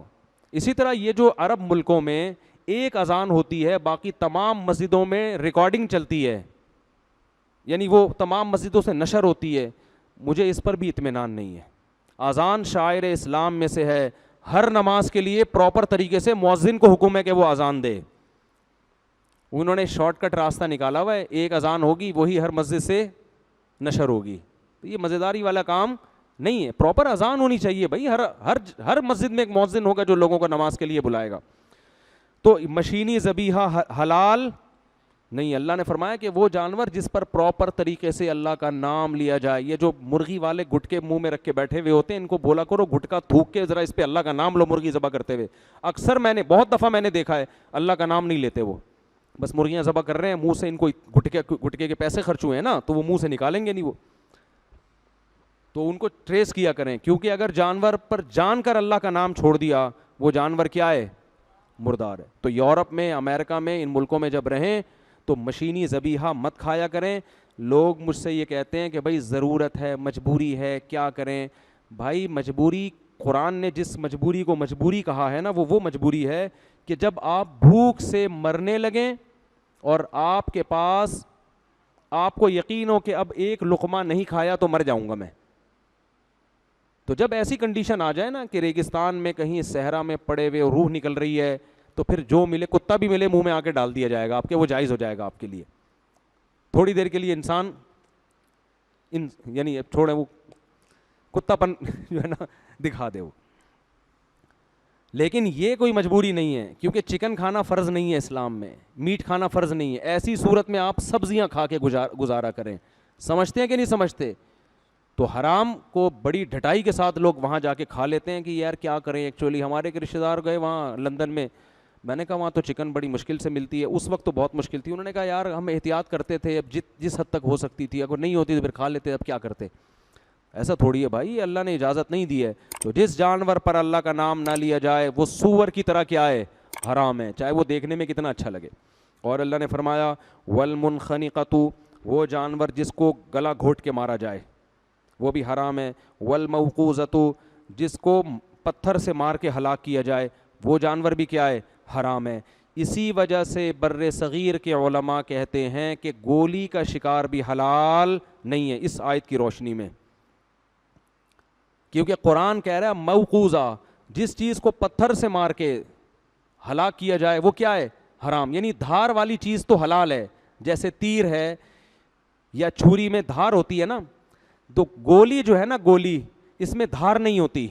[SPEAKER 1] اسی طرح یہ جو عرب ملکوں میں ایک اذان ہوتی ہے، باقی تمام مسجدوں میں ریکارڈنگ چلتی ہے، یعنی وہ تمام مسجدوں سے نشر ہوتی ہے. مجھے اس پر بھی اطمینان نہیں ہے. اذان شاعر اسلام میں سے ہے، ہر نماز کے لیے پراپر طریقے سے مؤذن کو حکم ہے کہ وہ اذان دے. انہوں نے شارٹ کٹ راستہ نکالا ہوا ہے، ایک اذان ہوگی وہی ہر مسجد سے نشر ہوگی. تو یہ مزیداری والا کام نہیں ہے، پراپر اذان ہونی چاہیے بھائی. ہر مسجد میں ایک مؤذن ہوگا جو لوگوں کو نماز کے لیے بلائے گا. تو مشینی ذبیحہ حلال نہیں. اللہ نے فرمایا کہ وہ جانور جس پر پراپر طریقے سے اللہ کا نام لیا جائے. یہ جو مرغی والے گٹکے منہ میں رکھ کے بیٹھے ہوئے ہوتے ہیں, ان کو بولا کرو گٹکا تھوک کے ذرا اس پہ اللہ کا نام لو مرغی ذبح کرتے ہوئے. اکثر میں نے بہت دفعہ میں نے دیکھا ہے اللہ کا نام نہیں لیتے, وہ بس مرغیاں ذبح کر رہے ہیں, منہ سے ان کو گٹکے کے پیسے خرچ ہوئے ہیں نا, تو وہ منہ سے نکالیں گے نہیں وہ. تو ان کو ٹریس کیا کریں, کیونکہ اگر جانور پر جان کر اللہ کا نام چھوڑ دیا وہ جانور کیا ہے, مردار ہے. تو یورپ میں, امریکہ میں, ان ملکوں میں جب رہیں تو مشینی ذبیحہ مت کھایا کریں. لوگ مجھ سے یہ کہتے ہیں کہ بھائی ضرورت ہے, مجبوری ہے, کیا کریں. بھائی مجبوری, قرآن نے جس مجبوری کو مجبوری کہا ہے نا, وہ مجبوری ہے کہ جب آپ بھوک سے مرنے لگیں اور آپ کے پاس, آپ کو یقین ہو کہ اب ایک لقمہ نہیں کھایا تو مر جاؤں گا میں. تو جب ایسی کنڈیشن آ جائے نا کہ ریگستان میں کہیں صحرا میں پڑے ہوئے روح نکل رہی ہے, تو پھر جو ملے, کتا بھی ملے منہ میں آ کے ڈال دیا جائے گا آپ کے, وہ جائز ہو جائے گا آپ کے لیے. تھوڑی دیر کے لیے انسان یعنی چھوڑیں, وہ کتا پن جو ہے نا دکھا دے وہ. لیکن یہ کوئی مجبوری نہیں ہے, کیونکہ چکن کھانا فرض نہیں ہے اسلام میں, میٹ کھانا فرض نہیں ہے. ایسی صورت میں آپ سبزیاں کھا کے گزارا کریں. سمجھتے ہیں کہ نہیں سمجھتے؟ تو حرام کو بڑی ڈھٹائی کے ساتھ لوگ وہاں جا کے کھا لیتے ہیں کہ یار کیا کریں. ایکچولی ہمارے ایک رشتہ دار گئے وہاں لندن میں, میں نے کہا وہاں تو چکن بڑی مشکل سے ملتی ہے. اس وقت تو بہت مشکل تھی. انہوں نے کہا یار ہم احتیاط کرتے تھے, اب جس حد تک ہو سکتی تھی, اگر نہیں ہوتی تو پھر کھا لیتے, اب کیا کرتے. ایسا تھوڑی ہے بھائی, اللہ نے اجازت نہیں دی ہے. تو جس جانور پر اللہ کا نام نہ لیا جائے وہ سور کی طرح کیا ہے, حرام ہے, چاہے وہ دیکھنے میں کتنا اچھا لگے. اور اللہ نے فرمایا والمنخنقۃ, وہ جانور جس کو گلا گھوٹ کے مارا جائے وہ بھی حرام ہے. والموقوذۃ, جس کو پتھر سے مار کے ہلاک کیا جائے وہ جانور بھی کیا ہے, حرام ہے. اسی وجہ سے بر صغیر کے علماء کہتے ہیں کہ گولی کا شکار بھی حلال نہیں ہے اس آیت کی روشنی میں, کیونکہ قرآن کہہ رہا ہے موقوذہ, جس چیز کو پتھر سے مار کے ہلاک کیا جائے وہ کیا ہے, حرام. یعنی دھار والی چیز تو حلال ہے, جیسے تیر ہے یا چھری میں دھار ہوتی ہے نا, تو گولی جو ہے نا, گولی اس میں دھار نہیں ہوتی.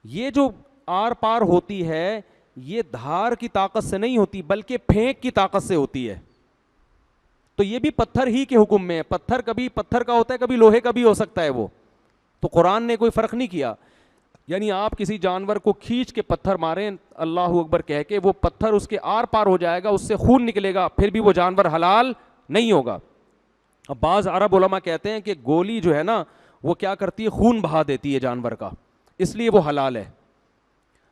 [SPEAKER 1] یہ جو آر پار ہوتی ہے یہ دھار کی طاقت سے نہیں ہوتی بلکہ پھینک کی طاقت سے ہوتی ہے. تو یہ بھی پتھر ہی کے حکم میں ہے. پتھر کبھی پتھر کا ہوتا ہے, کبھی لوہے کا بھی ہو سکتا ہے وہ. تو قرآن نے کوئی فرق نہیں کیا. یعنی آپ کسی جانور کو کھینچ کے پتھر ماریں اللہ اکبر کہہ کے, وہ پتھر اس کے آر پار ہو جائے گا, اس سے خون نکلے گا, پھر بھی وہ جانور حلال نہیں ہوگا. اب بعض عرب علماء کہتے ہیں کہ گولی جو ہے نا وہ کیا کرتی ہے, خون بہا دیتی ہے جانور کا, اس لیے وہ حلال ہے.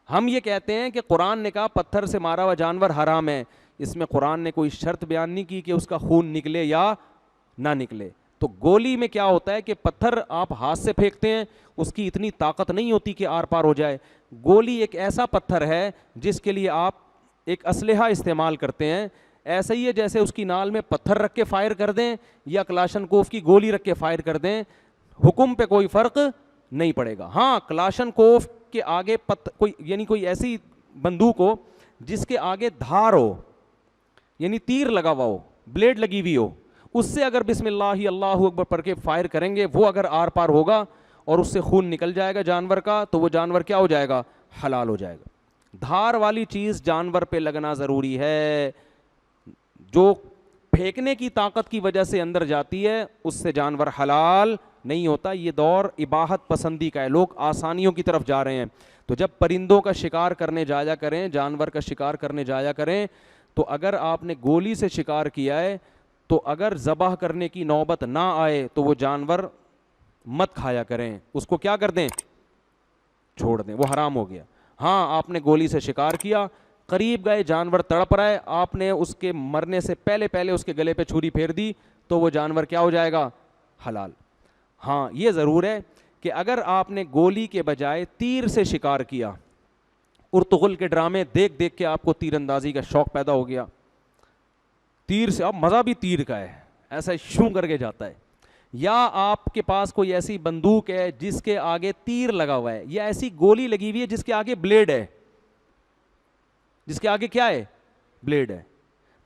[SPEAKER 1] ہم یہ کہتے ہیں کہ قرآن نے کہا پتھر سے مارا ہوا جانور حرام ہے, اس میں قرآن نے کوئی شرط بیان نہیں کی کہ اس کا خون نکلے یا نہ نکلے. تو گولی میں کیا ہوتا ہے کہ پتھر آپ ہاتھ سے پھینکتے ہیں, اس کی اتنی طاقت نہیں ہوتی کہ آر پار ہو جائے. گولی ایک ایسا پتھر ہے جس کے لیے آپ ایک اسلحہ استعمال کرتے ہیں. ایسا ہی ہے جیسے اس کی نال میں پتھر رکھ کے فائر کر دیں یا کلاشن کوف کی گولی رکھ کے فائر کر دیں, حکم پہ کوئی فرق نہیں پڑے گا. ہاں کلاشن کوف کے آگے کوئی یعنی کوئی ایسی بندوق ہو جس کے آگے دھار ہو, یعنی تیر لگا ہوا ہو, بلیڈ لگی ہوئی ہو, اس سے اگر بسم اللہ اللہ اکبر پڑھ کے فائر کریں گے, وہ اگر آر پار ہوگا اور اس سے خون نکل جائے گا جانور کا, تو وہ جانور کیا ہو جائے گا, حلال ہو جائے گا. دھار والی چیز جانور پہ لگنا ضروری ہے, جو پھینکنے کی طاقت کی وجہ سے اندر جاتی ہے اس سے جانور حلال نہیں ہوتا. یہ دور اباحت پسندی کا ہے, لوگ آسانیوں کی طرف جا رہے ہیں. تو جب پرندوں کا شکار کرنے جایا کریں, جانور کا شکار کرنے جایا کریں, تو اگر آپ نے گولی سے شکار کیا ہے تو اگر ذبح کرنے کی نوبت نہ آئے تو وہ جانور مت کھایا کریں, اس کو کیا کر دیں, چھوڑ دیں, وہ حرام ہو گیا. ہاں آپ نے گولی سے شکار کیا, قریب گئے, جانور تڑپ رہا ہے, آپ نے اس کے مرنے سے پہلے اس کے گلے پہ چھری پھیر دی تو وہ جانور کیا ہو جائے گا, حلال. ہاں یہ ضرور ہے کہ اگر آپ نے گولی کے بجائے تیر سے شکار کیا, ارطغرل کے ڈرامے دیکھ دیکھ کے آپ کو تیر اندازی کا شوق پیدا ہو گیا, تیر سے, اب مزہ بھی تیر کا ہے, ایسا شوں کر کے جاتا ہے, یا آپ کے پاس کوئی ایسی بندوق ہے جس کے آگے تیر لگا ہوا ہے, یا ایسی گولی لگی ہوئی ہے جس کے آگے بلیڈ ہے, جس کے آگے کیا ہے, بلیڈ ہے,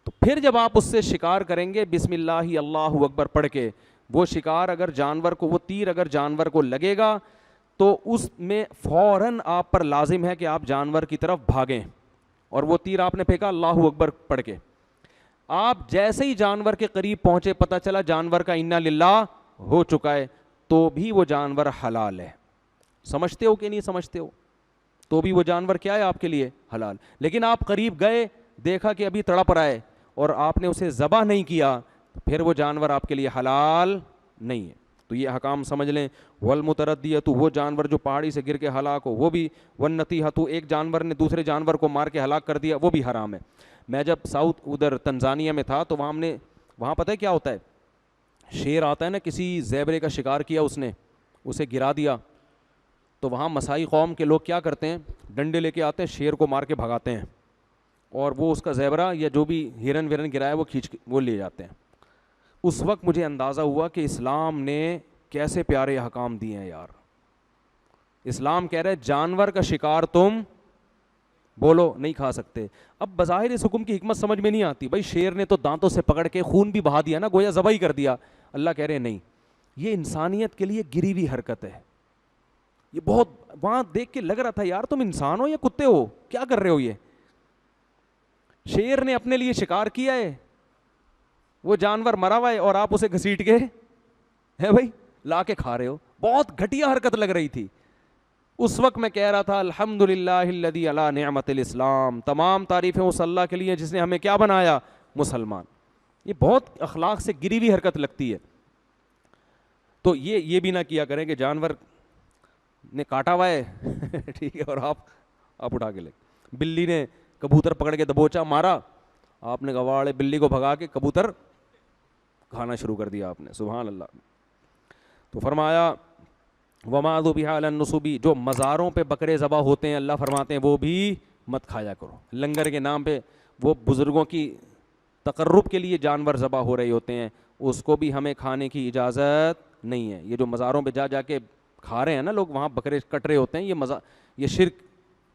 [SPEAKER 1] تو پھر جب آپ اس سے شکار کریں گے بسم اللہ اللہ اکبر پڑھ کے, وہ شکار اگر جانور کو, وہ تیر اگر جانور کو لگے گا تو اس میں فوراً آپ پر لازم ہے کہ آپ جانور کی طرف بھاگیں اور وہ تیر آپ نے پھینکا اللہ اکبر پڑھ کے. آپ جیسے ہی جانور کے قریب پہنچے پتہ چلا جانور کا انا للہ ہو چکا ہے, تو بھی وہ جانور حلال ہے. سمجھتے ہو کہ نہیں سمجھتے ہو؟ تو بھی وہ جانور کیا ہے آپ کے لیے؟ حلال. لیکن آپ قریب گئے, دیکھا کہ ابھی تڑپ رہا ہے اور آپ نے اسے ذبح نہیں کیا, پھر وہ جانور آپ کے لیے حلال نہیں ہے. تو یہ احکام سمجھ لیں. والمتردیۃ, وہ جانور جو پہاڑی سے گر کے ہلاک ہو وہ بھی. والنطیحۃ, ایک جانور نے دوسرے جانور کو مار کے ہلاک کر دیا وہ بھی حرام ہے. میں جب ساؤتھ ادھر تنزانیہ میں تھا تو وہاں پتہ ہے کیا ہوتا ہے, شیر آتا ہے نا, کسی زیبرے کا شکار کیا اس نے, اسے گرا دیا, تو وہاں مسائی قوم کے لوگ کیا کرتے ہیں, ڈنڈے لے کے آتے ہیں, شیر کو مار کے بھگاتے ہیں, اور وہ اس کا زیبرا یا جو بھی ہرن ویرن گرایا وہ کھینچ وہ لے جاتے ہیں. اس وقت مجھے اندازہ ہوا کہ اسلام نے کیسے پیارے احکام دیے ہیں یار. اسلام کہہ رہا ہے جانور کا شکار تم بولو نہیں کھا سکتے. اب بظاہر اس حکم کی حکمت سمجھ میں نہیں آتی, بھائی شیر نے تو دانتوں سے پکڑ کے خون بھی بہا دیا نا, گویا ذبح ہی کر دیا. اللہ کہہ رہے ہیں نہیں, یہ انسانیت کے لیے گری ہوئی حرکت ہے. یہ بہت وہاں دیکھ کے لگ رہا تھا یار تم انسان ہو یا کتے ہو, کیا کر رہے ہو. یہ شیر نے اپنے لیے شکار کیا ہے, وہ جانور مرا ہوا ہے اور آپ اسے گھسیٹ کے ہے بھائی لا کے کھا رہے ہو. بہت گھٹیا حرکت لگ رہی تھی. اس وقت میں کہہ رہا تھا الحمدللہ الذی علی نعمت الاسلام, تمام تعریفیں اس اللہ کے لیے جس نے ہمیں کیا بنایا, مسلمان. یہ بہت اخلاق سے گری ہوئی حرکت لگتی ہے. تو یہ بھی نہ کیا کریں کہ جانور نے کاٹا ہوا ہے ٹھیک ہے اور آپ اٹھا کے لے. بلی نے کبوتر پکڑ کے دبوچا مارا, آپ نے گواڑے بلی کو بھگا کے کبوتر کھانا شروع کر دیا آپ نے, سبحان اللہ. تو فرمایا وما ذبح علی النصب, جو مزاروں پہ بکرے ذبح ہوتے ہیں اللہ فرماتے ہیں وہ بھی مت کھایا کرو. لنگر کے نام پہ وہ بزرگوں کی تقرب کے لیے جانور ذبح ہو رہے ہوتے ہیں, اس کو بھی ہمیں کھانے کی اجازت نہیں ہے. یہ جو مزاروں پہ جا کے کھا رہے ہیں نا لوگ, وہاں بکرے کٹ رہے ہوتے ہیں, یہ شرک,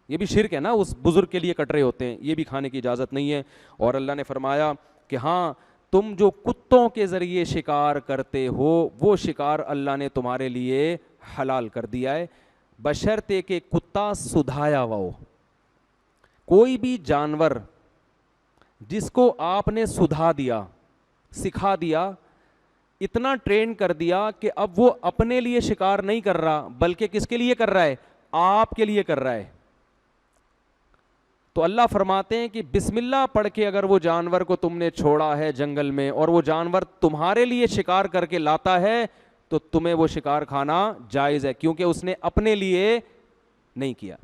[SPEAKER 1] یہ بھی شرک ہے نا, اس بزرگ کے لیے کٹ رہے ہوتے ہیں, یہ بھی کھانے کی اجازت نہیں ہے. اور اللہ نے فرمایا کہ ہاں تم جو کتوں کے ذریعے شکار کرتے ہو وہ شکار اللہ نے تمہارے لیے حلال کر دیا ہے, بشرطے کہ کتا سدھایا ہوا ہو. کوئی بھی جانور جس کو آپ نے سدھا دیا, سکھا دیا, اتنا ٹرین کر دیا کہ اب وہ اپنے لیے شکار نہیں کر رہا بلکہ کس کے لیے کر رہا ہے, آپ کے لیے کر رہا ہے. تو اللہ فرماتے ہیں کہ بسم اللہ پڑھ کے اگر وہ جانور کو تم نے چھوڑا ہے جنگل میں اور وہ جانور تمہارے لیے شکار کر کے لاتا ہے تو تمہیں وہ شکار کھانا جائز ہے, کیونکہ اس نے اپنے لیے نہیں کیا.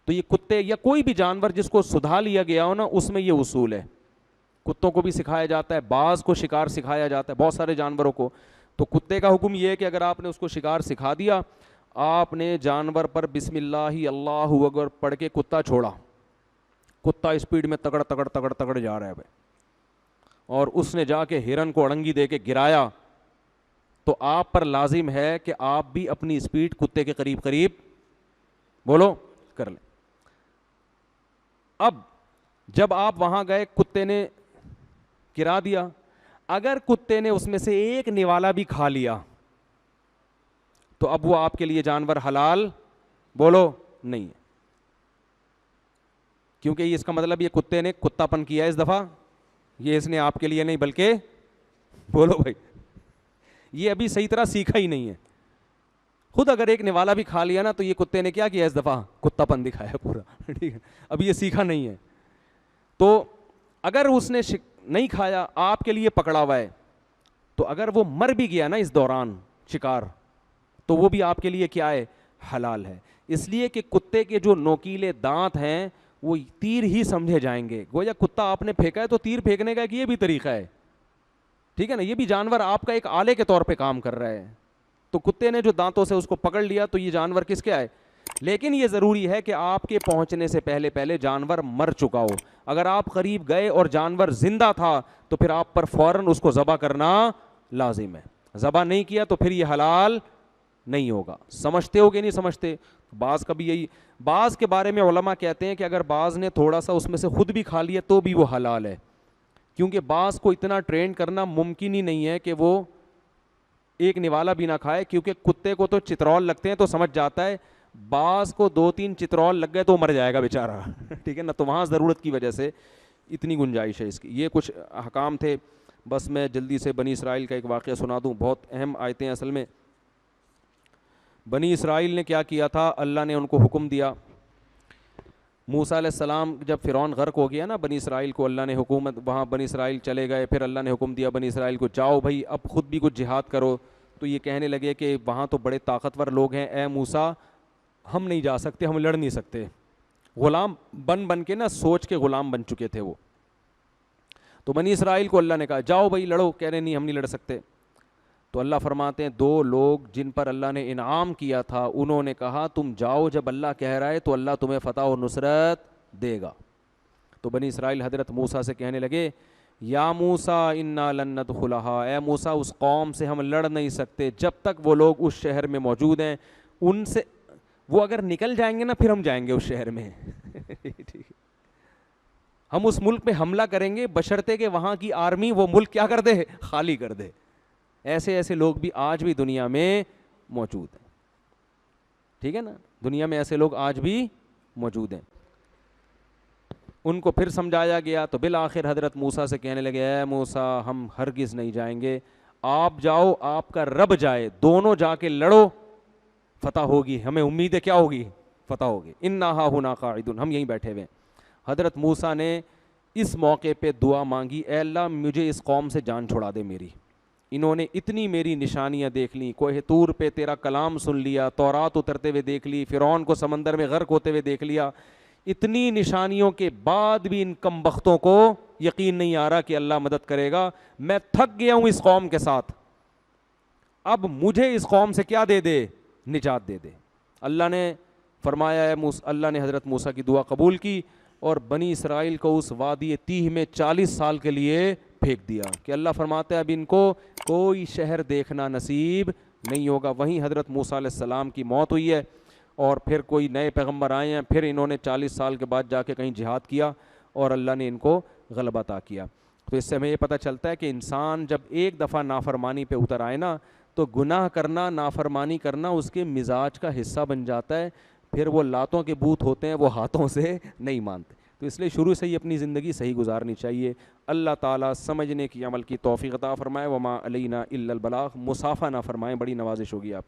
[SPEAKER 1] تو یہ کتے یا کوئی بھی جانور جس کو سدھا لیا گیا ہو نا, اس میں یہ اصول ہے. کتوں کو بھی سکھایا جاتا ہے, بعض کو شکار سکھایا جاتا ہے, بہت سارے جانوروں کو. تو کتے کا حکم یہ ہے کہ اگر آپ نے اس کو شکار سکھا دیا, آپ نے جانور پر بسم اللہ اللہ اکبر پڑھ کے کتا چھوڑا, کتا اسپیڈ میں تگڑ تگڑ تگڑ تگڑ جا رہا ہے بھائی, اور اس نے جا کے ہرن کو اڑنگی دے کے گرایا, تو آپ پر لازم ہے کہ آپ بھی اپنی اسپیڈ کتے کے قریب قریب بولو کر لیں. اب جب آپ وہاں گئے, کتے نے گرا دیا, اگر کتے نے اس میں سے ایک نوالا بھی کھا لیا تو اب وہ آپ کے لیے جانور حلال بولو نہیں ہے, کیونکہ یہ اس کا مطلب یہ کتے نے کتا پن کیا ہے اس دفعہ, یہ اس نے آپ کے لیے نہیں بلکہ بولو بھائی یہ ابھی صحیح طرح سیکھا ہی نہیں ہے. خود اگر ایک نوالا بھی کھا لیا نا تو یہ کتے نے کیا کیا اس دفعہ, کتا پن دکھایا پورا ٹھیک ہے, ابھی یہ سیکھا نہیں ہے. تو اگر اس نے نہیں کھایا, آپ کے لیے پکڑا ہوا ہے, تو اگر وہ مر بھی گیا نا اس دوران شکار, تو وہ بھی آپ کے لیے کیا ہے, حلال ہے. اس لیے کہ کتے کے جو نوکیلے دانت ہیں وہ تیر ہی سمجھے جائیں گے. گویا کتا آپ نے پھینکا ہے تو تیر پھینکنے کا ایک یہ بھی طریقہ ہے, ٹھیک ہے نا, یہ بھی جانور آپ کا ایک آلے کے طور پہ کام کر رہا ہے. تو کتے نے جو دانتوں سے اس کو پکڑ لیا تو یہ جانور کس کے آئے. لیکن یہ ضروری ہے کہ آپ کے پہنچنے سے پہلے جانور مر چکا ہو. اگر آپ قریب گئے اور جانور زندہ تھا تو پھر آپ پر فوراً اس کو ذبح کرنا لازم ہے. ذبح نہیں کیا تو پھر یہ حلال نہیں ہوگا. سمجھتے ہو کہ نہیں سمجھتے؟ بعض کا بھی یہی, بعض کے بارے میں علماء کہتے ہیں کہ اگر بعض نے تھوڑا سا اس میں سے خود بھی کھا لیا تو بھی وہ حلال ہے, کیونکہ بعض کو اتنا ٹرین کرنا ممکن ہی نہیں ہے کہ وہ ایک نوالا بھی نہ کھائے, کیونکہ کتے کو تو چترول لگتے ہیں تو سمجھ جاتا ہے, بعض کو 2-3 چترول لگ گئے تو مر جائے گا بیچارہ ٹھیک ہے نا. تو وہاں ضرورت کی وجہ سے اتنی گنجائش ہے اس کی. یہ کچھ احکام تھے. بس میں جلدی سے بنی اسرائیل کا ایک واقعہ سنا دوں, بہت اہم آیتیں ہیں اصل میں. بنی اسرائیل نے کیا کیا تھا, اللہ نے ان کو حکم دیا. موسیٰ علیہ السلام جب فرعون غرق ہو گیا نا, بنی اسرائیل کو اللہ نے حکومت, وہاں بنی اسرائیل چلے گئے, پھر اللہ نے حکم دیا بنی اسرائیل کو جاؤ بھائی اب خود بھی کچھ جہاد کرو. تو یہ کہنے لگے کہ وہاں تو بڑے طاقتور لوگ ہیں, اے موسیٰ ہم نہیں جا سکتے, ہم لڑ نہیں سکتے. غلام بن کے نا سوچ کے غلام بن چکے تھے وہ. تو بنی اسرائیل کو اللہ نے کہا جاؤ بھائی لڑو, کہہ رہے نہیں ہم نہیں لڑ سکتے. تو اللہ فرماتے ہیں 2 لوگ جن پر اللہ نے انعام کیا تھا انہوں نے کہا تم جاؤ, جب اللہ کہہ رہا ہے تو اللہ تمہیں فتح و نصرت دے گا. تو بنی اسرائیل حضرت موسیٰ سے کہنے لگے یا موسیٰ انا لن ندخلھا, اے موسیٰ اس قوم سے ہم لڑ نہیں سکتے جب تک وہ لوگ اس شہر میں موجود ہیں. ان سے وہ اگر نکل جائیں گے نا پھر ہم جائیں گے اس شہر میں ہم اس ملک پہ حملہ کریں گے بشرطے کہ وہاں کی آرمی وہ ملک کیا کر دے, خالی کر دے. ایسے لوگ بھی آج بھی دنیا میں موجود ہیں. ٹھیک ہے نا, دنیا میں ایسے لوگ آج بھی موجود ہیں. ان کو پھر سمجھایا گیا تو بالآخر حضرت موسیٰ سے کہنے لگے اے موسیٰ ہم ہرگز نہیں جائیں گے, آپ جاؤ آپ کا رب جائے, دونوں جا کے لڑو, فتح ہوگی, ہمیں امید ہے کیا ہوگی, فتح ہوگی. انا ہاہنا قاعدون, ہم یہیں بیٹھے ہوئے ہیں. حضرت موسیٰ نے اس موقع پہ دعا مانگی اے اللہ مجھے اس قوم سے جان چھڑا دے میری, انہوں نے اتنی میری نشانیاں دیکھ لیں, کوہ طور پہ تیرا کلام سن لیا, تورات اترتے ہوئے دیکھ لی, فرعون کو سمندر میں غرق ہوتے ہوئے دیکھ لیا, اتنی نشانیوں کے بعد بھی ان کم بختوں کو یقین نہیں آ رہا کہ اللہ مدد کرے گا. میں تھک گیا ہوں اس قوم کے ساتھ, اب مجھے اس قوم سے کیا دے دے, نجات دے دے. اللہ نے فرمایا ہے, اللہ نے حضرت موسیٰ کی دعا قبول کی اور بنی اسرائیل کو اس وادی تیہ میں 40 سال کے لیے پھینک دیا کہ اللہ فرماتا ہے اب ان کو کوئی شہر دیکھنا نصیب نہیں ہوگا. وہیں حضرت موسیٰ علیہ السلام کی موت ہوئی ہے اور پھر کوئی نئے پیغمبر آئے ہیں, پھر انہوں نے 40 سال کے بعد جا کے کہیں جہاد کیا اور اللہ نے ان کو غلبہ عطا کیا. تو اس سے ہمیں یہ پتہ چلتا ہے کہ انسان جب ایک دفعہ نافرمانی پہ اتر آئے نا تو گناہ کرنا, نافرمانی کرنا اس کے مزاج کا حصہ بن جاتا ہے. پھر وہ لاتوں کے بوت ہوتے ہیں, وہ ہاتھوں سے نہیں مانتے. تو اس لیے شروع سے ہی اپنی زندگی صحیح گزارنی چاہیے. اللہ تعالیٰ سمجھنے کی عمل کی توفیق عطا فرمائے. وما علینا الا البلاغ, مسافہ نہ فرمائیں, بڑی نوازش ہوگی آپ.